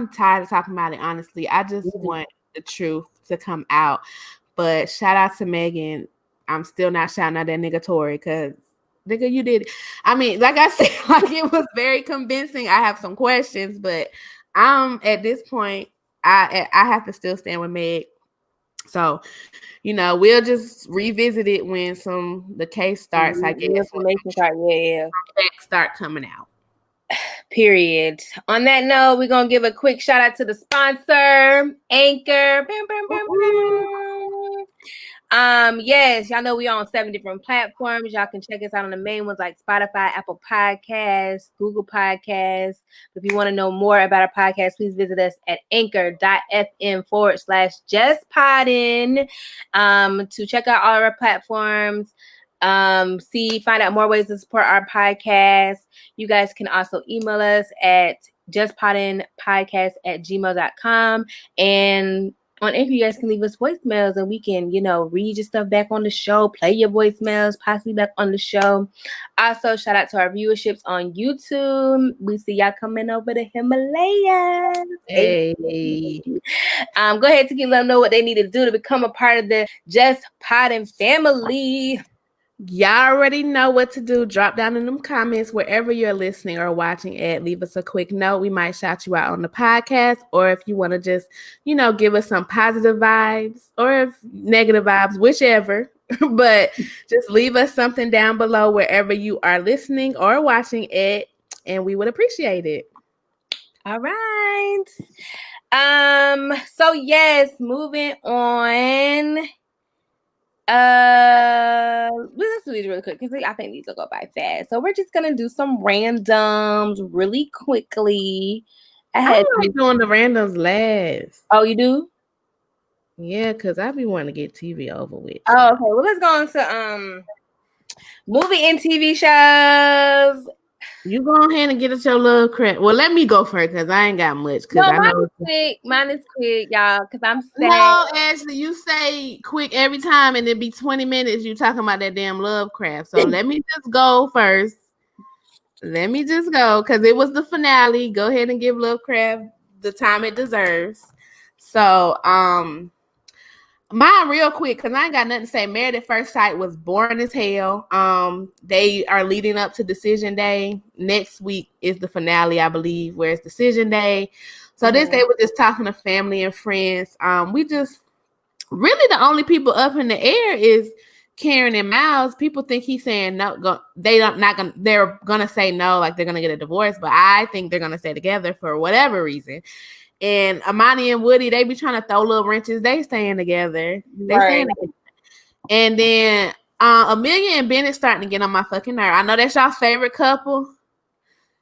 tired of talking about it, honestly. I just want the truth to come out. But shout out to Megan. I'm still not shouting out that nigga Tory, because nigga, you did it. I mean, like I said, like it was very convincing. I have some questions, but at this point, I have to still stand with Meg. So, we'll just revisit it when the case starts. I guess information start coming out. Period. On that note, we're gonna give a quick shout out to the sponsor, Anchor. Yes, y'all know we on 7 different platforms. Y'all can check us out on the main ones like Spotify, Apple Podcasts, Google Podcasts. If you want to know more about our podcast, please visit us at anchor.fm/Just Poddin to check out all of our platforms. Find out more ways to support our podcast. You guys can also email us at justpoddinpodcast@gmail.com, and on Anchor, you guys can leave us voicemails and we can, read your stuff back on the show, play your voicemails, possibly back on the show. Also, shout out to our viewerships on YouTube. We see y'all coming over the Himalayas. Hey. Go ahead, Tequila, let them know what they need to do to become a part of the Just Poddin family. Y'all already know what to do. Drop down in them comments wherever you're listening or watching at. Leave us a quick note. We might shout you out on the podcast, or if you want to just, give us some positive vibes or if negative vibes, whichever. But just leave us something down below wherever you are listening or watching it, and we would appreciate it. All right. So yes, moving on. Let's do these really quick because I think these will go by fast. So we're just gonna do some randoms really quickly. I like doing the randoms last. Oh, you do? Yeah, because I be wanting to get TV over with. Oh, okay. Well, let's go on to movie and TV shows. You go ahead and get us your little credit. Well, let me go first because I ain't got much. No, mine is quick, y'all. Because I'm sad. No, Ashley, you say quick every time, and it be 20 minutes. You talking about that damn Lovecraft. So let me just go first. Let me just go because it was the finale. Go ahead and give Lovecraft the time it deserves. So, mine real quick because I ain't got nothing to say. Married at First Sight was boring as hell. They are leading up to Decision Day. Next week is the finale, I believe, where it's Decision Day. So this day we're just talking to family and friends. We just really the only people up in the air is Karen and Miles. People think he's saying no. They're gonna say no, like they're gonna get a divorce. But I think they're gonna stay together for whatever reason. And Amani and Woody, they be trying to throw little wrenches. They staying together. Staying together. And then Amelia and Bennett starting to get on my fucking nerve. I know that's y'all favorite couple.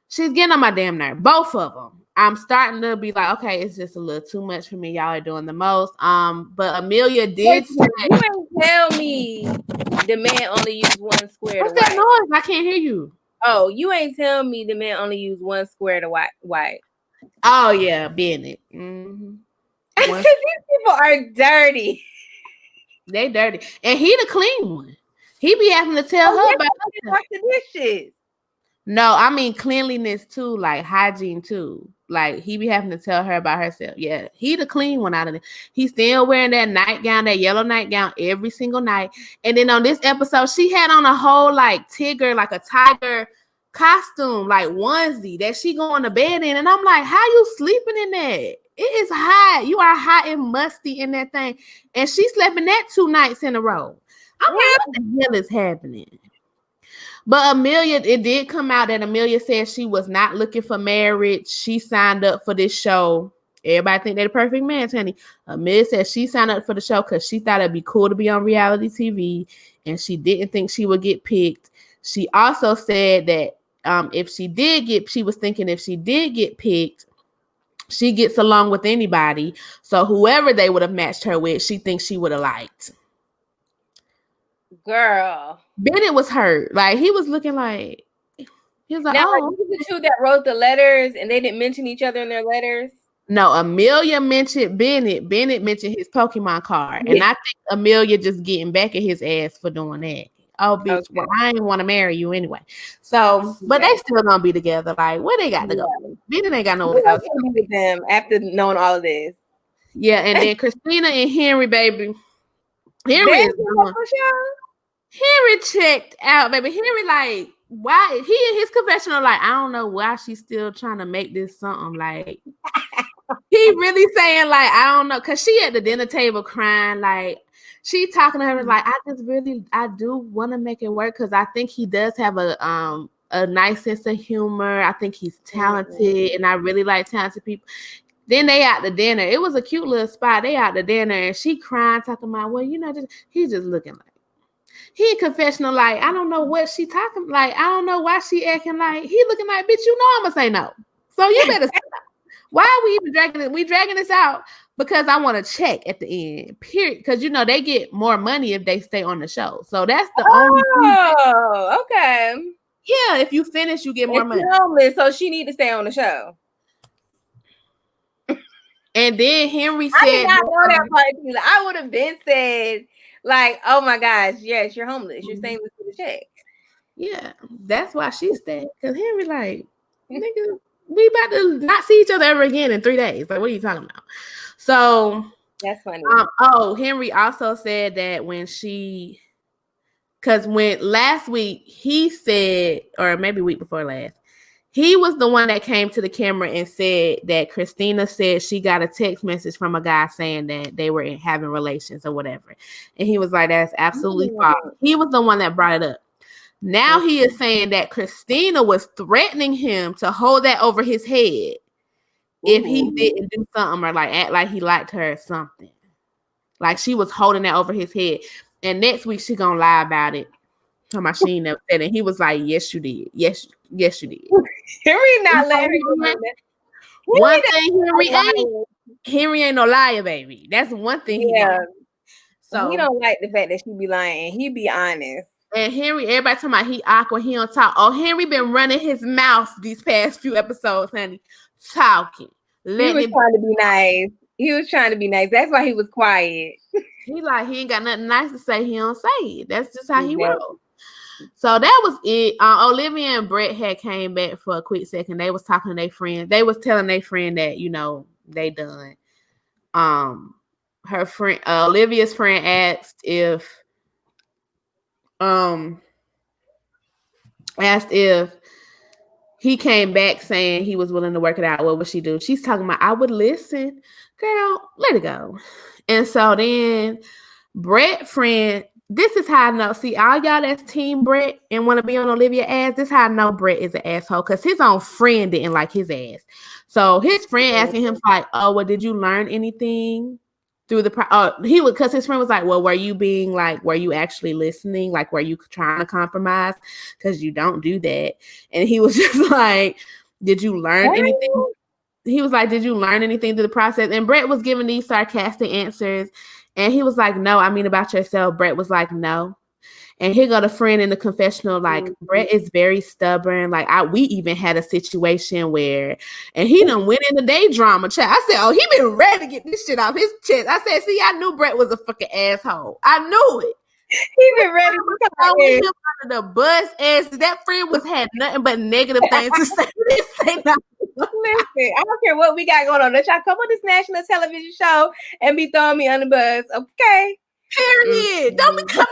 She's getting on my damn nerve. Both of them. I'm starting to be like, okay, it's just a little too much for me. Y'all are doing the most. But Amelia did say, you ain't tell me the man only used one square. What's that noise? I can't hear you. Oh, you ain't tell me the man only used one square to white. Oh yeah, Bennett. Mm-hmm. These people are dirty. They dirty, and he the clean one. He be having to tell her about wash the dishes. No, I mean cleanliness too, like hygiene too. Like he be having to tell her about herself. Yeah, he the clean one out of it. He's still wearing that nightgown, that yellow nightgown every single night. And then on this episode, she had on a whole like Tigger, like a tiger costume, like onesie that she going to bed in. And I'm like, how you sleeping in that? It is hot. You are hot and musty in that thing. And she slept in that 2 nights in a row. I'm like, what the hell is happening? But Amelia, it did come out that Amelia said she was not looking for marriage. She signed up for this show. Everybody think they're the perfect man, honey. Amelia said she signed up for the show because she thought it'd be cool to be on reality TV, and she didn't think she would get picked. She also said that she was thinking if she did get picked, she gets along with anybody. So whoever they would have matched her with, she thinks she would have liked. Girl. Bennett was hurt. Like, he was looking like, he was like, now, oh. Are the two that wrote the letters and they didn't mention each other in their letters? No, Amelia mentioned Bennett. Bennett mentioned his Pokemon card. And I think Amelia just getting back at his ass for doing that. Oh, bitch, okay. Well, I ain't want to marry you anyway. So, but they still gonna be together. Like, where they got to go? Bennett ain't got nowhere to go. With them after knowing all of this. Yeah, and then Christina and Henry, baby. Henry checked out, baby. Henry, like, why? He in his confessional, like, I don't know why she's still trying to make this something. Like, he really saying, like, I don't know, because she at the dinner table crying, like, she talking to her like, I do want to make it work because I think he does have a nice sense of humor. I think he's talented, and I really like talented people. Then they out to dinner. It was a cute little spot. They out to dinner, and she crying, talking about, well, you know, he's just looking like. He in confessional, like, I don't know what she talking, like, I don't know why she acting like, he looking like, bitch, you know I'm gonna say no. So you better say no. Why are we even dragging it? We dragging this out because I want to check at the end, period. Because, you know, they get more money if they stay on the show. So that's the only thing. Oh, okay. Yeah, if you finish, you get more money. Homeless, so she need to stay on the show. And then Henry said, I did not know that part. I would have been said, like, oh my gosh, yes, you're homeless. You're staying with the check. Yeah, that's why she stayed. Because Henry, like, nigga, we about to not see each other ever again in 3 days. Like, what are you talking about? So that's funny. Henry also said that because when last week he said, or maybe week before last, he was the one that came to the camera and said that Christina said she got a text message from a guy saying that they were having relations or whatever. And he was like, that's absolutely false. He was the one that brought it up. Now he is saying that Christina was threatening him to hold that over his head if he didn't do something or like act like he liked her or something. Like she was holding that over his head. And next week she gonna lie about it. She ain't never said it. He was like, yes, you did. Yes, you did. Henry not letting her. One thing Henry ain't no liar, baby. That's one thing. Yeah. So he don't like the fact that she be lying. He be honest. And Henry, everybody talking about he awkward, he don't talk. Oh, Henry been running his mouth these past few episodes, honey. Talking. He was trying to be nice. He was trying to be nice. That's why he was quiet. He like, he ain't got nothing nice to say. He don't say it. That's just how he rolls. So that was it. Olivia and Brett had came back for a quick second. They was talking to their friend. They was telling their friend that, you know, they done. Her friend, Olivia's friend asked if he came back saying he was willing to work it out. What would she do? She's talking about, I would listen. Girl, let it go. And so then Brett friend, this is how I know. See, all y'all that's team Brett and want to be on Olivia's ass, this is how I know Brett is an asshole because his own friend didn't like his ass. So his friend asking him like, oh, well, did you learn anything through the because his friend was like, well, were you actually listening? Like, were you trying to compromise? Because you don't do that. And he was just like, did you learn anything? He was like, did you learn anything through the process? And Brett was giving these sarcastic answers. And he was like, no, I mean about yourself. Brett was like, no. And here go the friend in the confessional, like, Brett is very stubborn. Like, we even had a situation where, and he done went in the day drama chat. I said, oh, he been ready to get this shit off his chest. I said, see, I knew Brett was a fucking asshole. I knew it. He been ready to come him under the bus. As that friend had nothing but negative things to say. Listen, I don't care what we got going on. Let y'all come on this national television show and be throwing me under the bus, okay? Period. Don't be coming.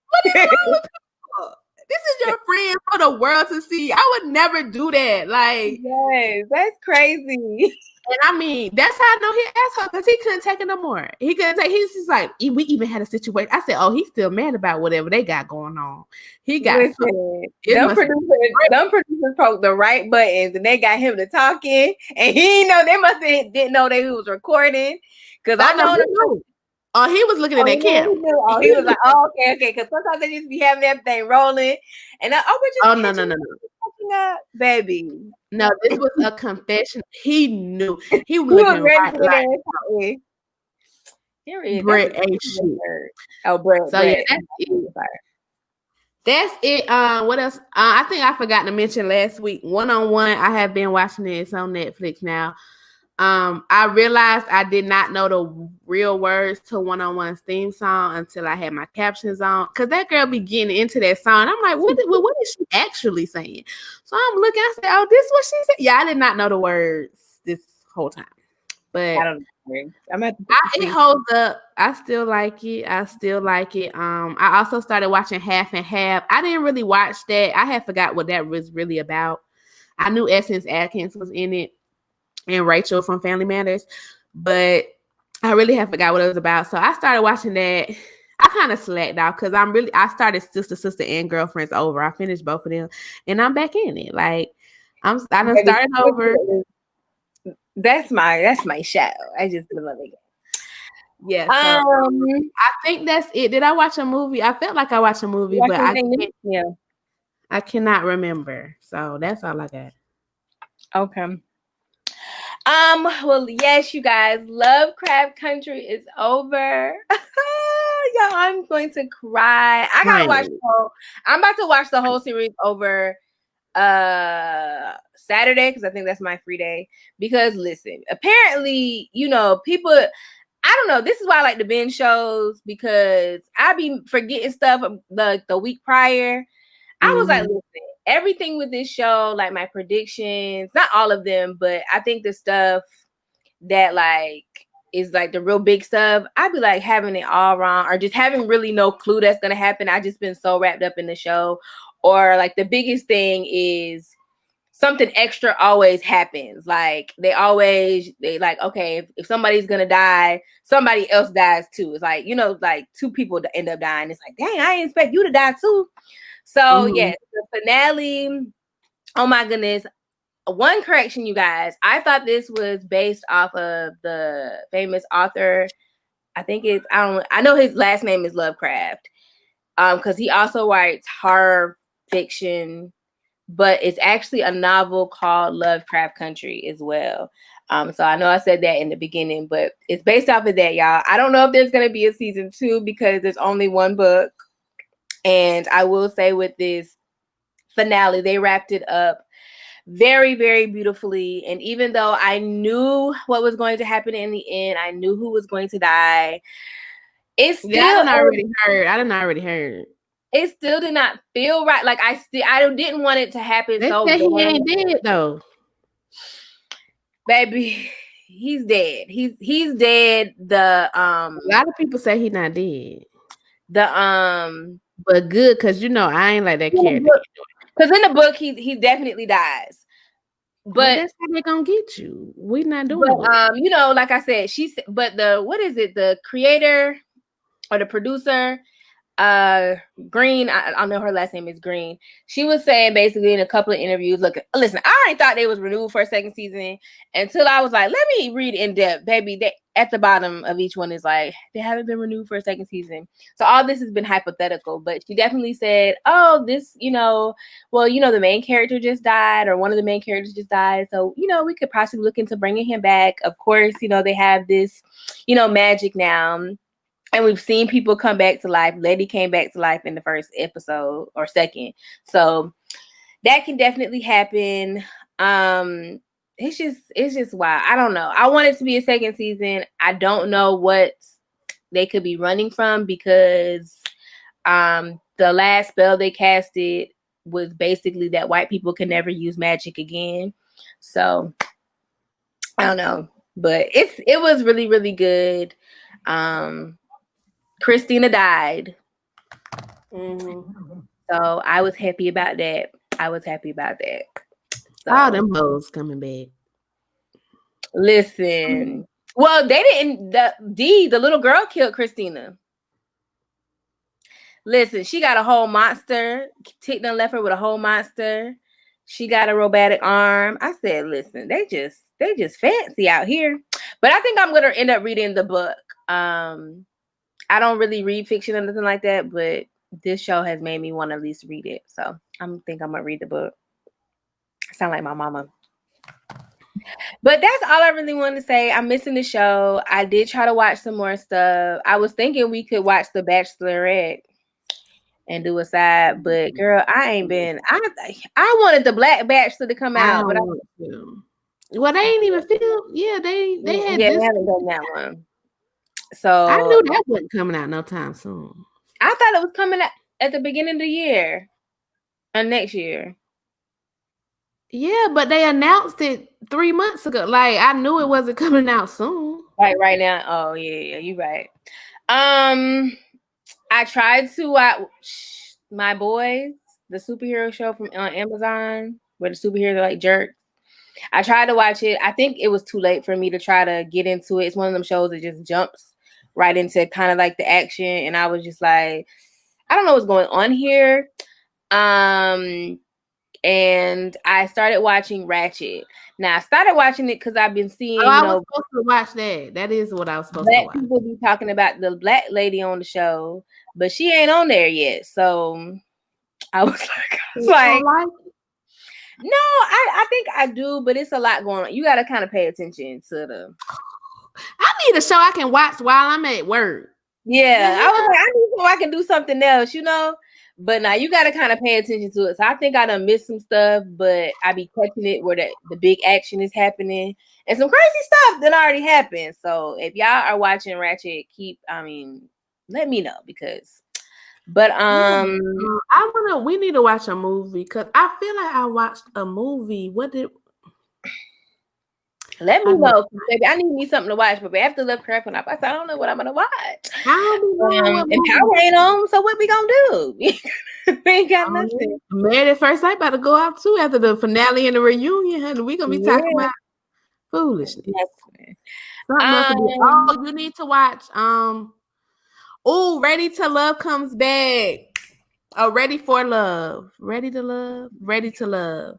What is wrong with people? This is your friend for the world to see. I would never do that. Like, yes, that's crazy. And I mean, that's how I know he asked her because he couldn't take it no more. He couldn't take. He's just like, we even had a situation. I said, oh, he's still mad about whatever they got going on. He got them producers poked the right buttons and they got him to talking, and he they must have didn't know that he was recording because I know. Oh, he was looking at that camera. He was like, oh, okay. Because sometimes they just be having everything rolling, and no, baby. No, this was a confession. He knew. He was looking right like Brett ain't shit. Oh, Brett. So yeah, that's it. That's it. What else? I think I forgot to mention last week. One-on-One. I have been watching it. It's on Netflix now. I realized I did not know the real words to One-on-One's theme song until I had my captions on. Cause that girl be getting into that song. I'm like, what is she actually saying? So I'm looking. I said, oh, this is what she said. Yeah, I did not know the words this whole time. But I don't know. It holds up. I still like it. I also started watching Half and Half. I didn't really watch that. I had forgot what that was really about. I knew Essence Atkins was in it and Rachel from Family Matters, but I really have forgot what it was about. So I started watching that. I kind of slacked out because I started Sister and Girlfriends over. I finished both of them and I'm back in it. Like I done started over. That's my show. I just love it. Yeah. So, I think that's it. Did I watch a movie? I felt like I watched a movie, but I cannot remember. So that's all I got. Okay. Well, yes, you guys, Lovecraft Country is over. Y'all, I'm going to cry. I gotta watch I'm about to watch the whole series over Saturday because I think that's my free day. Because listen, apparently, people, I don't know. This is why I like to binge shows because I be forgetting stuff the week prior. I was like, listen, everything with this show, like my predictions, not all of them, but I think the stuff that like is like the real big stuff, I'd be like having it all wrong or just having really no clue that's gonna happen. I just been so wrapped up in the show. Or like the biggest thing is something extra always happens. Like they like, okay, if somebody's gonna die, somebody else dies too. It's like, like two people end up dying. It's like, dang, I didn't expect you to die too. So yes, the finale. Oh my goodness. One correction, you guys. I thought this was based off of the famous author. I know his last name is Lovecraft. Because he also writes horror fiction, but it's actually a novel called Lovecraft Country as well. So I know I said that in the beginning, but it's based off of that, y'all. I don't know if there's gonna be a season 2 because there's only one book. And I will say with this finale, they wrapped it up very, very beautifully. And even though I knew what was going to happen in the end, I knew who was going to die. It's still I didn't already heard. It still did not feel right. Like I didn't want it to happen. They say he ain't dead though. Baby, he's dead. He's dead. A lot of people say he's not dead. But good, because I ain't like that character. Because in the book, he definitely dies. But that's how they're gonna get you. We not doing it. Like I said, but the creator or the producer, Green, I know her last name is Green. She was saying basically in a couple of interviews, listen, I already thought they was renewed for a second season until I was like, let me read in depth, baby. They, at the bottom of each one is like, they haven't been renewed for a second season. So all this has been hypothetical, but she definitely said, oh, this, the main character just died or one of the main characters just died. So, we could possibly look into bringing him back. Of course, they have this, magic now. And we've seen people come back to life. Letty came back to life in the first episode or second. So that can definitely happen. It's just wild. I don't know. I want it to be a second season. I don't know what they could be running from because the last spell they casted was basically that white people can never use magic again. So I don't know. But it was really, really good. Christina died. So So I was happy about that. So, all them hoes coming back. Listen. Well, they didn't. The little girl killed Christina. Listen, she got a whole monster. Tick done left her with a whole monster. She got a robotic arm. I said, listen, they just fancy out here. But I think I'm gonna end up reading the book. I don't really read fiction or nothing like that, but this show has made me want to at least read it. So I think I'm gonna read the book. I sound like my mama. But that's all I really wanted to say. I'm missing the show. I did try to watch some more stuff. I was thinking we could watch The Bachelorette and do a side, but girl, I ain't been. I wanted the Black Bachelor to come out, but well, they ain't even feel. Yeah, they had. Yeah, they haven't done that one. So I knew that wasn't coming out no time soon. I thought it was coming out at the beginning of the year or next year. Yeah, but they announced it 3 months ago. Like I knew it wasn't coming out soon. Right now. Oh yeah, you're right. I tried to watch My Boys, the superhero show from on Amazon, where the superheroes are like jerks. I tried to watch it. I think it was too late for me to try to get into it. It's one of them shows that just jumps right into kind of like the action, and I was just like, I don't know what's going on here. And I started watching Ratchet. Now I started watching it because I've been seeing. I was supposed to watch that. That is what I was supposed to watch. People be talking about the black lady on the show, but she ain't on there yet. So I was like, no, I think I do, but it's a lot going on. You got to kind of pay attention to the. I need a show I can watch while I'm at work. Yeah, I was like, I need so I can do something else, But now you got to kind of pay attention to it. So I think I done missed some stuff, but I be catching it where the big action is happening and some crazy stuff that already happened. So if y'all are watching Ratchet, let me know because. But we need to watch a movie because I feel like I watched a movie. Let me know, baby. I need me something to watch, but after Lovecraft Country, I said I don't know what I'm gonna watch. And Power ain't on, so what we gonna do? We ain't got nothing. Married at First Sight about to go out too after the finale and the reunion. Honey, we gonna be talking about foolishness. You need to watch. Ready to Love comes back. Ready for Love. Ready to Love.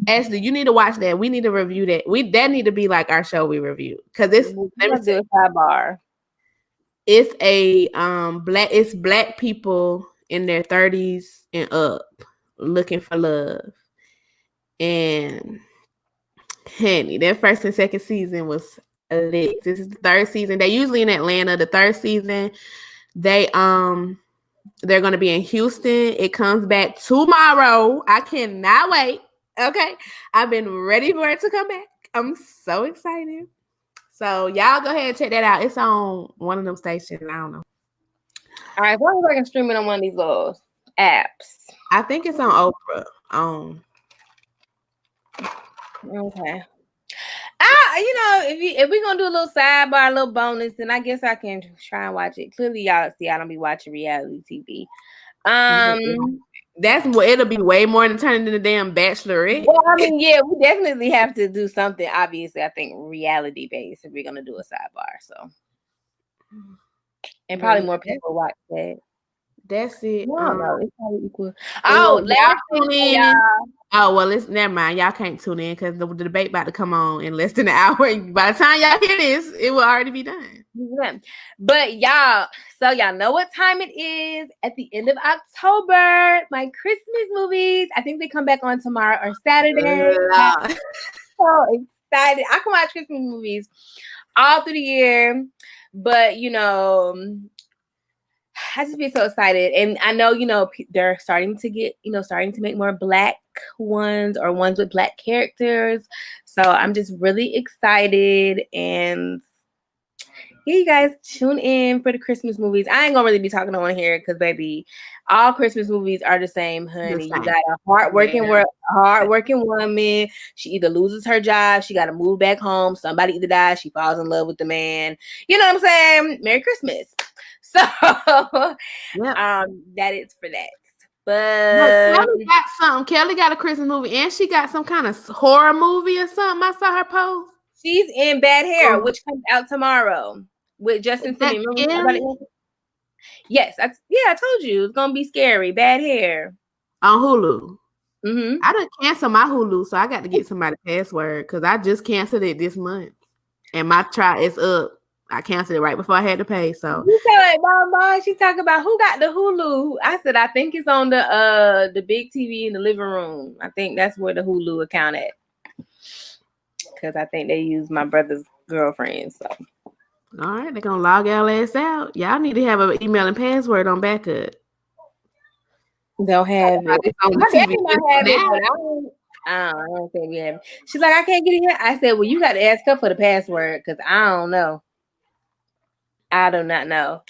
Ashley, you need to watch that. We need to review that. That need to be like our show we review because it's do a sidebar. It's it's black people in their 30s and up looking for love. And honey, their first and second season was lit. This is the third season. They're usually in Atlanta. The third season, they're gonna be in Houston. It comes back tomorrow. I cannot wait. Okay, I've been ready for it to come back. I'm so excited. So y'all go ahead and check that out. It's on one of them stations. I don't know. All right, what if I can stream it on one of these little apps? I think it's on Oprah. Okay. If we're gonna do a little sidebar, a little bonus, then I guess I can try and watch it. Clearly, y'all see I don't be watching reality TV. That's what it'll be way more entertaining than the damn Bachelorette. Well, I mean, yeah, we definitely have to do something. Obviously, I think reality based if we're gonna do a sidebar. So, and probably more people watch that. That's it. No, it's probably equal. Never mind. Y'all can't tune in because the debate about to come on in less than an hour. By the time y'all hear this, it will already be done. But y'all know what time it is at the end of October. My Christmas movies. I think they come back on tomorrow or Saturday. So excited. I can watch Christmas movies all through the year, but I just be so excited. And I know, they're starting to make more black ones or ones with black characters. So I'm just really excited. And yeah, you guys tune in for the Christmas movies. I ain't gonna really be talking on here because, baby, all Christmas movies are the same, honey. You got a hardworking woman. She either loses her job, she got to move back home. Somebody either dies, she falls in love with the man. You know what I'm saying? Merry Christmas. So, that is for that. But Kelly got something. Kelly got a Christmas movie, and she got some kind of horror movie or something. I saw her post. she's in Bad Hair, which comes out tomorrow with Justin Simeon. Yes, I told you it's gonna be scary. Bad Hair on Hulu. Mm-hmm. I done canceled my Hulu, so I got to get somebody password because I just canceled it this month, and my trial is up. I canceled it right before I had to pay. So you tell it, Mama. She talk about who got the Hulu. I said I think it's on the big TV in the living room. I think that's where the Hulu account at. Because I think they use my brother's girlfriend. So all right, they're gonna log y'all ass out. Y'all need to have an email and password on backup. Don't have it. On the TV I don't think we have it. She's like, I can't get it yet. I said, well, you got to ask her for the password because I don't know. I do not know.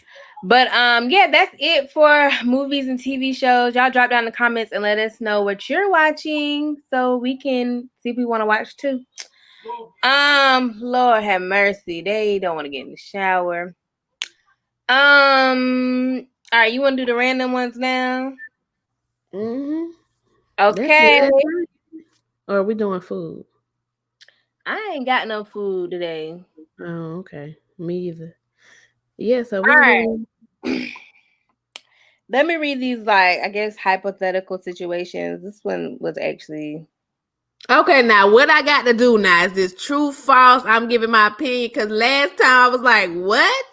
But yeah, that's it for movies and TV shows. Y'all drop down in the comments and let us know what you're watching so we can see if we want to watch too. Lord have mercy. They don't want to get in the shower. All right, you want to do the random ones now? Mm-hmm. Okay. Or are we doing food? I ain't got no food today. Oh, okay. Me either. Yeah, so all right. Let me read these, like, I guess, hypothetical situations. This one was actually... Okay, now what I got to do now is this true, false? I'm giving my opinion because last time I was like, what?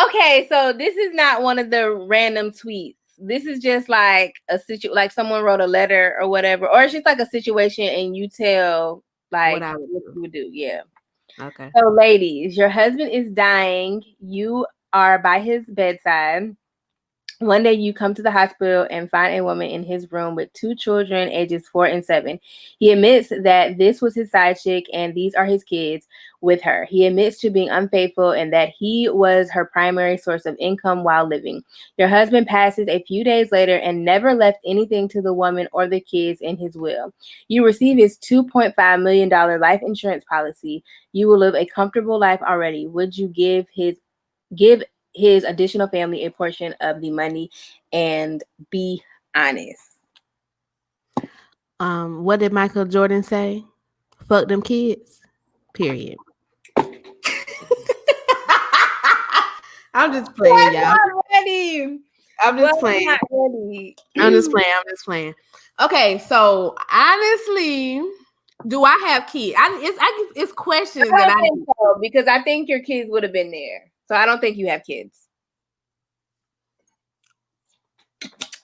Okay, so this is not one of the random tweets. This is just like a like someone wrote a letter or whatever, or it's just like a situation and you tell like what you would do. Yeah. Okay. So ladies, your husband is dying. You are by his bedside. One day you come to the hospital and find a woman in his room with 2 children, ages 4 and 7. He admits that this was his side chick and these are his kids with her. He admits to being unfaithful and that he was her primary source of income while living. Your husband passes a few days later and never left anything to the woman or the kids in his will. You receive his $2.5 million life insurance policy. You will live a comfortable life already. Would you give his additional family a portion of the money and be honest? What did Michael Jordan say? Fuck them kids. Period. I'm just playing, y'all. I'm just playing. I'm just playing. Okay, so honestly, do I have kids? It's questions that I think so, because I think your kids would have been there. So I don't think you have kids.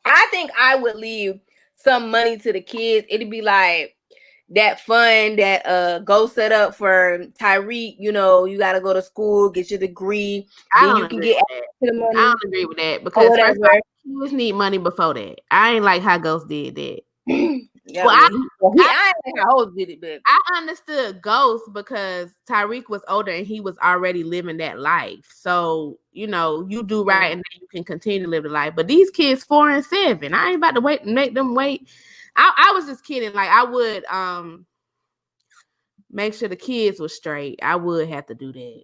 I think I would leave some money to the kids. It'd be like that fund that go set up for Tyreek. You know, you got to go to school, get your degree, then you can get access to the money. I don't agree with that because first of all, kids need money before that. I ain't like how Ghost did that. Yeah, well, I ain't how Ghost did it, but I understood Ghost because Tyreek was older and he was already living that life. So, you know, you do right and then you can continue to live the life. But these kids 4 and 7, I ain't about to wait and make them wait. I was just kidding. Like I would make sure the kids were straight. I would have to do that.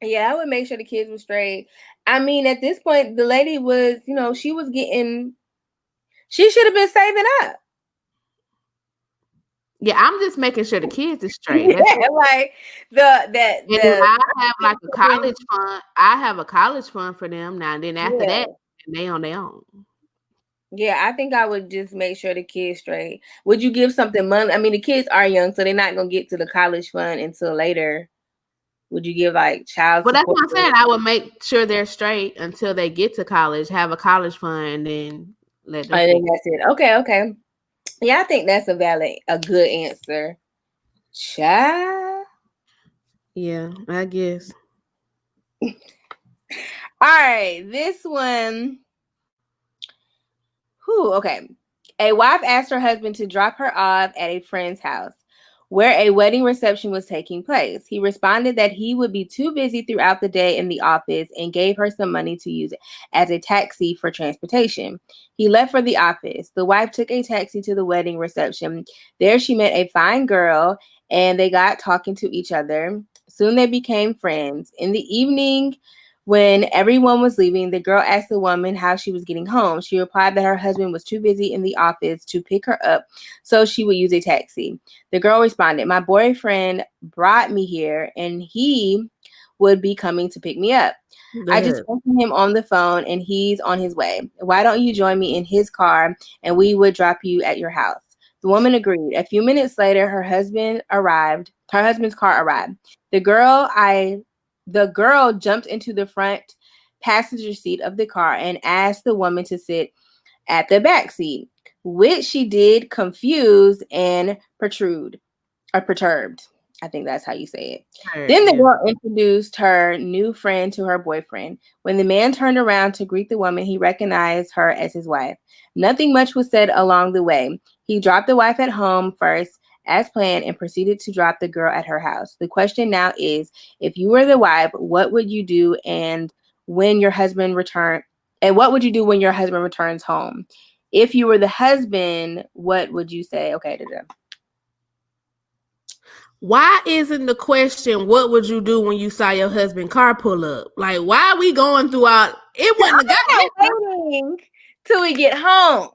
Yeah, I would make sure the kids were straight. I mean, at this point, the lady was, you know, she should have been saving up. Yeah, I'm just making sure the kids is straight. Yeah, like I have like a college fund. I have a college fund for them now. And then after that, they on their own. Yeah, I think I would just make sure the kids straight. Would you give something money? I mean, the kids are young, so they're not gonna get to the college fund until later. Would you give like child support? Well, that's what I'm saying. I would make sure they're straight until they get to college, have a college fund, and then let them. I think that's it. Okay. Yeah, I think that's a good answer. Child. Yeah, I guess. All right, this one. Okay. A wife asked her husband to drop her off at a friend's house where a wedding reception was taking place. He responded that he would be too busy throughout the day in the office and gave her some money to use as a taxi for transportation. He left for the office. The wife took a taxi to the wedding reception. There she met a fine girl and they got talking to each other. Soon they became friends. In the evening, When everyone was leaving, the girl asked the woman how she was getting home. She replied that her husband was too busy in the office to pick her up, so she would use a taxi. The girl responded, "My boyfriend brought me here, and he would be coming to pick me up. I just spoke to him on the phone, and he's on his way. Why don't you join me in his car, and we would drop you at your house?" The woman agreed. A few minutes later, her husband's car arrived. The girl jumped into the front passenger seat of the car and asked the woman to sit at the back seat, which she did, confused and perturbed. I think that's how you say it. Then the girl introduced her new friend to her boyfriend. When the man turned around to greet the woman, he recognized her as his wife. Nothing much was said along the way. He dropped the wife at home first, as planned, and proceeded to drop the girl at her house. The question now is, if you were the wife, what would you do when your husband returns home? If you were the husband, what would you say? Okay, why isn't the question, what would you do when you saw your husband car pull up? Like, why are we going through all it wasn't waiting till we get home.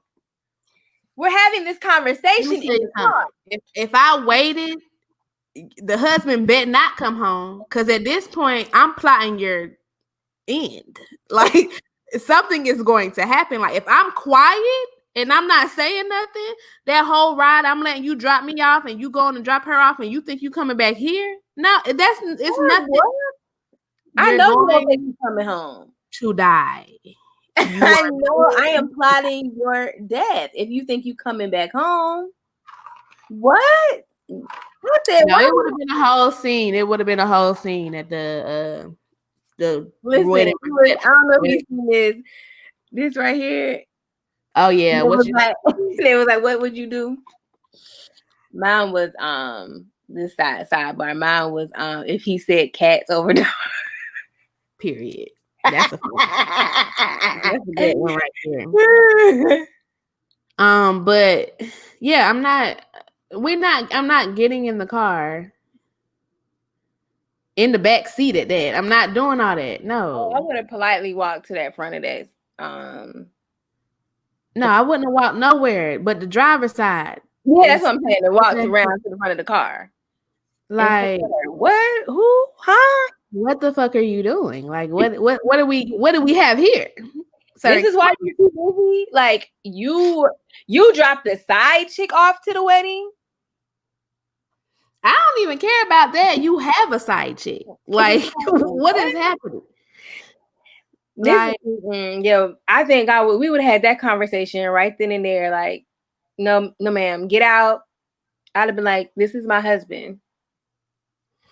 We're having this conversation in the car. If I waited, the husband bet not come home, because at this point I'm plotting your end. Like, something is going to happen. Like, if I'm quiet and I'm not saying nothing, that whole ride I'm letting you drop me off and you going to drop her off and you think you coming back here? No, it's nothing. I know you don't think you coming home to die. I know I am plotting your death. If you think you coming back home, what? It would have been a whole scene. It would have been a whole scene at the Listen, I don't know if you seen this right here. Oh yeah, it was like, what would you do? Mine was this sidebar. Mine was if he said cats over dogs. Period. That's a good one right there. But yeah, I'm not getting in the car in the back seat at that. I'm not doing all that. No. I would have politely walked to that front of that. No, I wouldn't have walked nowhere but the driver's side. Yeah, that's what I'm saying. They walked around to the front of the car. Like, what? Who? Huh? What the fuck are you doing? Like, what do we have here? This is why you're too busy. Like, you dropped the side chick off to the wedding. I don't even care about that. You have a side chick. Like, what is happening? I think we would have had that conversation right then and there. Like, no, ma'am, get out. I'd have been like, this is my husband.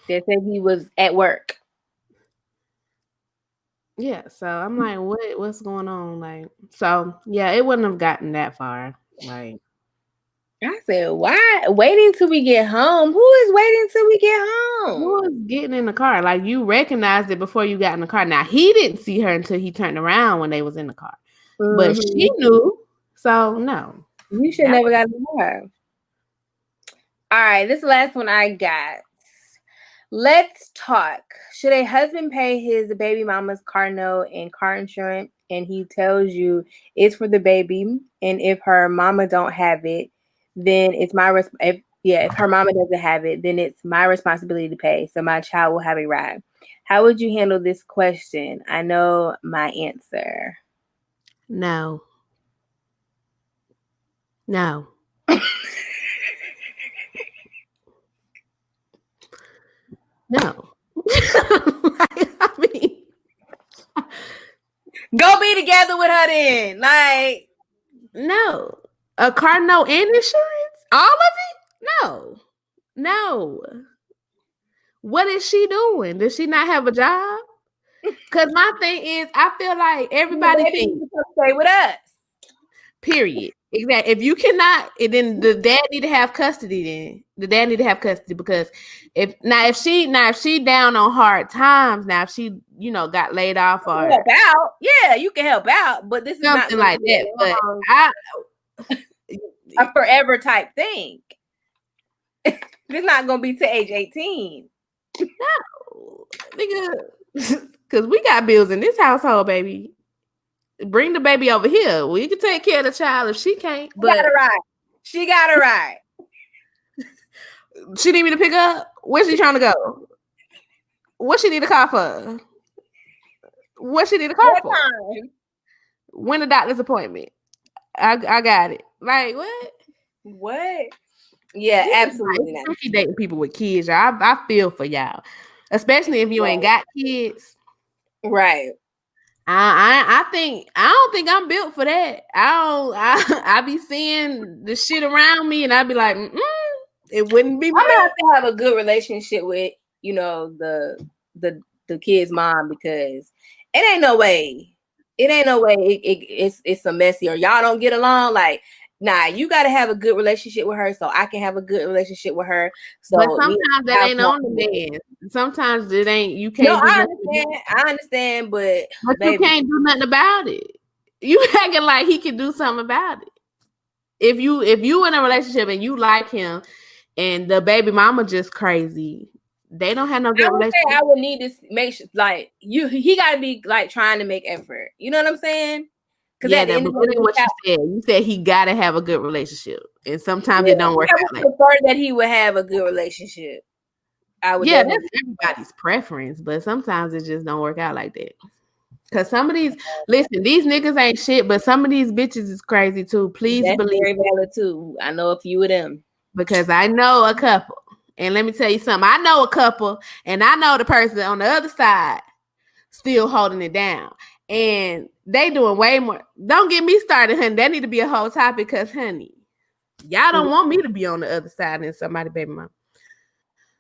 They said he was at work. Yeah, so I'm like, what's going on? Like, so yeah, it wouldn't have gotten that far. Like, I said, why waiting till we get home? Who is waiting till we get home? Who is getting in the car? Like, you recognized it before you got in the car. Now, he didn't see her until he turned around when they was in the car. Mm-hmm. But she knew. So, no. You should never got in the car. All right, this last one I got. Let's talk. Should a husband pay his baby mama's car note and car insurance, and he tells you it's for the baby, and if her mama don't have it, then it's my if her mama doesn't have it, then it's my responsibility to pay, so my child will have a ride. How would you handle this question? I know my answer. No. No. No. I mean, go be together with her then. Like, no. A car note and insurance? All of it? No. What is she doing? Does she not have a job? Because my thing is, I feel like everybody thinks to stay with us. Period. Exactly. If you cannot, then the dad need to have custody. Then the dad need to have custody, because if she down on hard times, now if she got laid off or help out, yeah, you can help out, but this is something not like that. But a forever type thing. It's not gonna be to age 18. No, nigga. Because we got bills in this household, baby. Bring the baby over here. We can take care of the child if she can't. But she got it right. She need me to pick up? Where's she trying to go? What she need a car for? What she need a car for? Time? When the doctor's appointment? I got it. Like what? What? Yeah, absolutely. Not. Dating people with kids, y'all. I feel for y'all, especially if you ain't got kids. Right. I don't think I'm built for that. I be seeing the shit around me, and I'd be like, it wouldn't be. I'm gonna have to have a good relationship with the kid's mom, because it ain't no way it's a messy or y'all don't get along. Like, nah, you got to have a good relationship with her so I can have a good relationship with her. So, but sometimes that ain't on the man. Sometimes it ain't. You can't. No, I understand, but baby, you can't do nothing about it. You acting like he can do something about it. If you in a relationship and you like him, and the baby mama just crazy, they don't have no good relationship. I would need to make sure, like, he got to be like trying to make effort. You know what I'm saying? Because that's what you said. You said he got to have a good relationship, and sometimes it don't work out. I would prefer that he would have a good relationship. That's everybody's preference, but sometimes it just don't work out like that. Because some of these niggas ain't shit, but some of these bitches is crazy too. Please believe. Very valid too. I know a few of them. Because I know a couple. And let me tell you something. I know a couple, and I know the person on the other side still holding it down. And they doing way more. Don't get me started, honey. That need to be a whole topic, because, honey, y'all don't want me to be on the other side and somebody baby mom.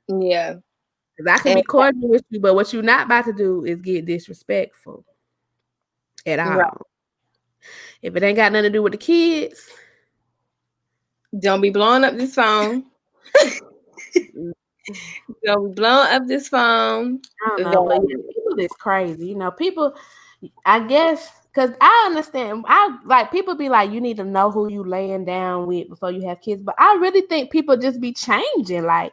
Yeah. Because I can be cordial with you, but what you're not about to do is get disrespectful at all. Right. If it ain't got nothing to do with the kids, don't be blowing up this phone. Don't be blowing up this phone. I don't know, but people is crazy. You know, people, I guess, because I understand. People be like, you need to know who you laying down with before you have kids. But I really think people just be changing. Like,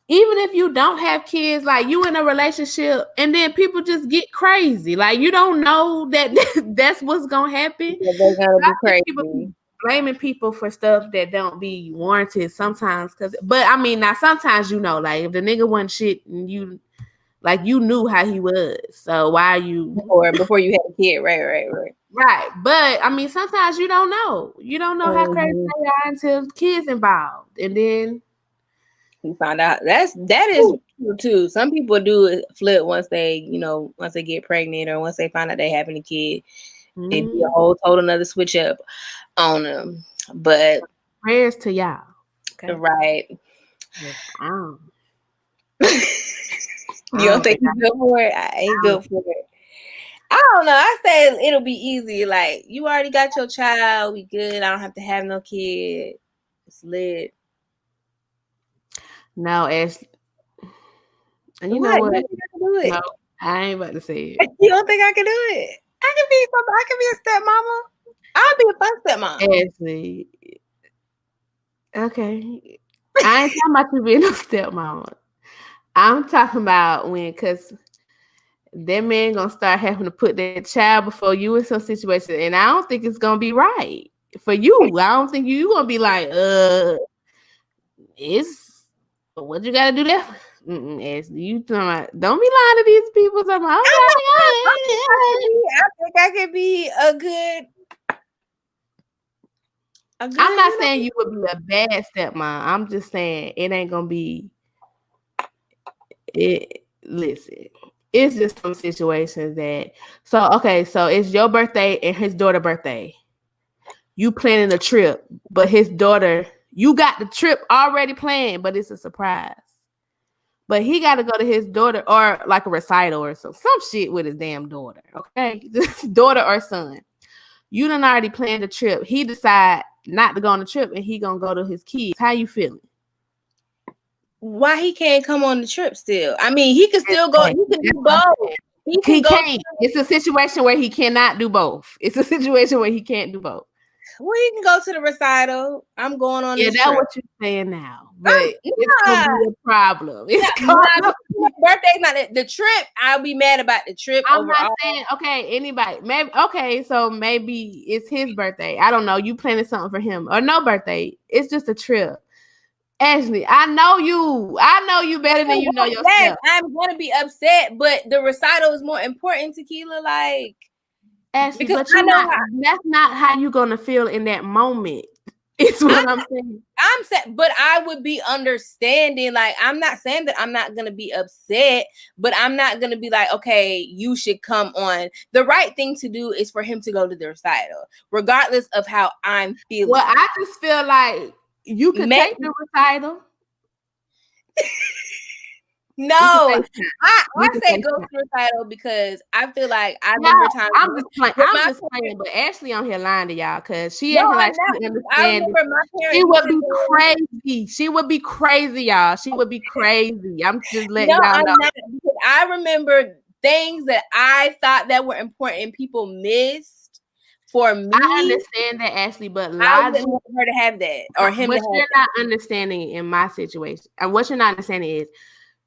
even if you don't have kids, like, you in a relationship and then people just get crazy. Like, you don't know that that's what's going to happen. Yeah, they're going to be crazy. People blaming people for stuff that don't be warranted sometimes. But I mean, now sometimes, you know, like, if the nigga wasn't shit and you knew how he was. So why are you... Before you had a kid. Right. Right. But I mean, sometimes you don't know. You don't know how crazy they are until kids involved. And then you find out. That is true too. Some people do flip once they get pregnant, or once they find out they having a kid. It'd be a whole total another switch up on them. But prayers to y'all. Okay. Right. Yeah. You don't think you're good for it? I ain't good for it. I don't know. I say it'll be easy. Like, you already got your child. We good. I don't have to have no kid. It's lit. No, Ashley. And you know what? No, I ain't about to say it. You don't think I can do it? I can be a stepmama. I'll be a fun stepmama. Ashley. Okay. I ain't talking about you being a stepmama. I'm talking about because that man gonna start having to put that child before you in some situation, and I don't think it's gonna be right for you. I don't think you gonna be like, it's what you gotta do that. Ashley, you talking about, don't be lying to these people. Talking about, I think I could be a good. I'm not saying you would be a bad stepmom. I'm just saying it ain't gonna be. Listen, it's just some situations that. So it's your birthday and his daughter's birthday. You planning a trip, but his daughter, you got the trip already planned, but it's a surprise. But he got to go to his daughter, or like a recital or some shit with his damn daughter. Okay, daughter or son. You done already planned the trip. He decide not to go on the trip, and he gonna go to his kids. How you feeling? Why he can't come on the trip still? I mean, he can still go. He can do both. He can't. It's a situation where he cannot do both. It's a situation where he can't do both. Well, he can go to the recital. I'm going on. Yeah, that's what you're saying now. But it's gonna be a problem. birthday's not the trip. I'll be mad about the trip. I'm overall. not saying anybody. Maybe so maybe it's his birthday. I don't know. You planning something for him or no birthday? It's just a trip. Ashley, I know you better than you know yourself. Yes, I'm gonna be upset, but the recital is more important, Tequila. Like, Ashley, but that's not how you're gonna feel in that moment. It's what I'm saying. I'm saying, but I would be understanding. Like, I'm not saying that I'm not gonna be upset, but I'm not gonna be like, okay, you should come on. The right thing to do is for him to go to the recital, regardless of how I'm feeling. Well, I just feel like you could take the recital. No, I say go to the recital because I feel like I remember times. I'm just playing, but Ashley on here lying to y'all because she acting like she understands. She would be crazy. She would be crazy, y'all. She would be crazy. I'm just letting y'all know. I remember things that I thought that were important people missed. For me, I understand that, Ashley, but I wouldn't want her to have that or him. What you're not understanding in my situation, and what you're not understanding is,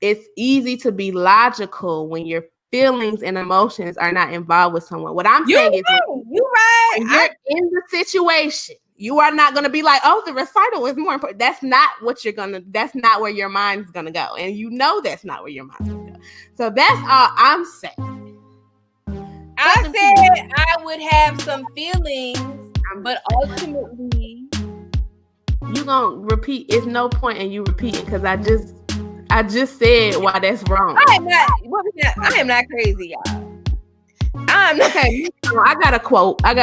it's easy to be logical when your feelings and emotions are not involved with someone. What I'm saying is, you're right. When you're in the situation, you are not going to be like, "Oh, the recital is more important." That's not what you're gonna. That's not where your mind's gonna go, and you know that's not where your mind's gonna go. So that's all I'm saying. I said I would have some feelings, but ultimately, you gonna repeat. It's no point in you repeating because I just said why that's wrong. I am not crazy, y'all. I'm not. Okay, I got a quote. Are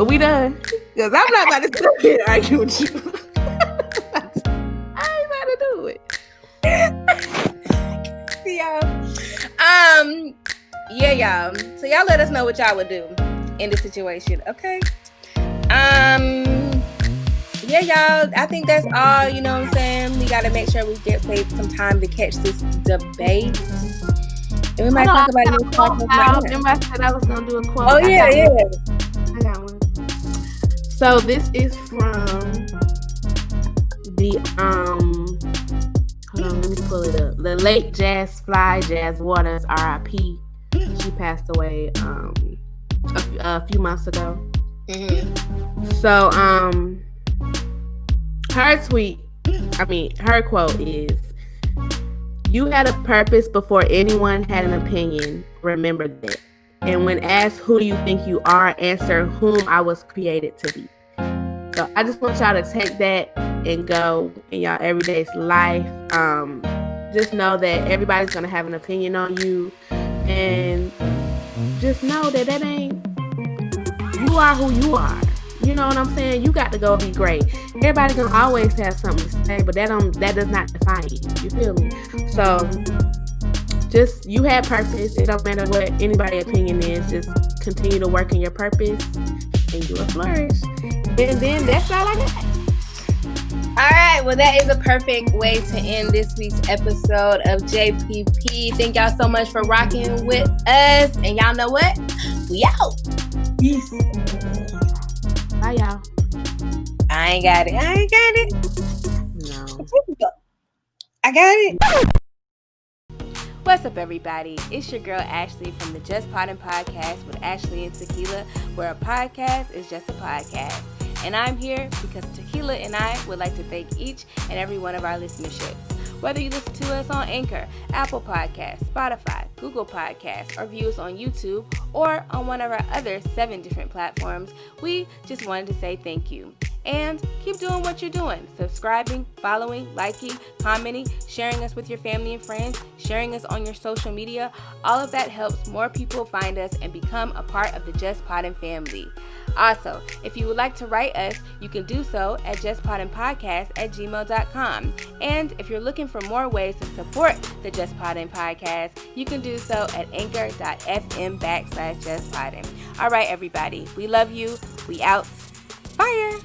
we done? Because I'm not about to sit here and argue with you. I ain't about to do it. See y'all. Yeah, y'all. So y'all let us know what y'all would do in this situation, okay? Yeah, y'all. I think that's all. You know what I'm saying? We gotta make sure we get some time to catch this debate. And we might talk about it. Remember I said I was gonna do a quote. Oh yeah. I got one. So this is from the hold on, let me pull it up. The late Jazz Waters, R.I.P. She passed away a few months ago. Mm-hmm. So her quote is, "You had a purpose before anyone had an opinion. Remember that. And when asked who do you think you are, answer whom I was created to be." So I just want y'all to take that and go in y'all everyday's life. Just know that everybody's gonna have an opinion on you, and just know that you are who you are. You know what I'm saying? You got to go be great. Everybody's gonna always have something to say, but that does not define you. You feel me? So just, you have purpose. It don't matter what anybody's opinion is. Just continue to work in your purpose and you will flourish. And then that's all I got. All right, well, that is a perfect way to end this week's episode of JPP. Thank y'all so much for rocking with us. And y'all know what? We out. Peace. Bye, y'all. I ain't got it. No. I got it. What's up, everybody? It's your girl, Ashley, from the Just Poddin Podcast with Ashley and Tequila, where a podcast is just a podcast. And I'm here because Tequila and I would like to thank each and every one of our listenerships. Whether you listen to us on Anchor, Apple Podcasts, Spotify, Google Podcasts, or view us on YouTube, or on one of our other 7 different platforms, we just wanted to say thank you. And keep doing what you're doing. Subscribing, following, liking, commenting, sharing us with your family and friends, sharing us on your social media. All of that helps more people find us and become a part of the Just Poddin family. Also, if you would like to write us, you can do so at justpoddinpodcast@gmail.com. And if you're looking for more ways to support the Just Poddin Podcast, you can do so at anchor.fm/justpoddin. All right, everybody. We love you. We out. Fire.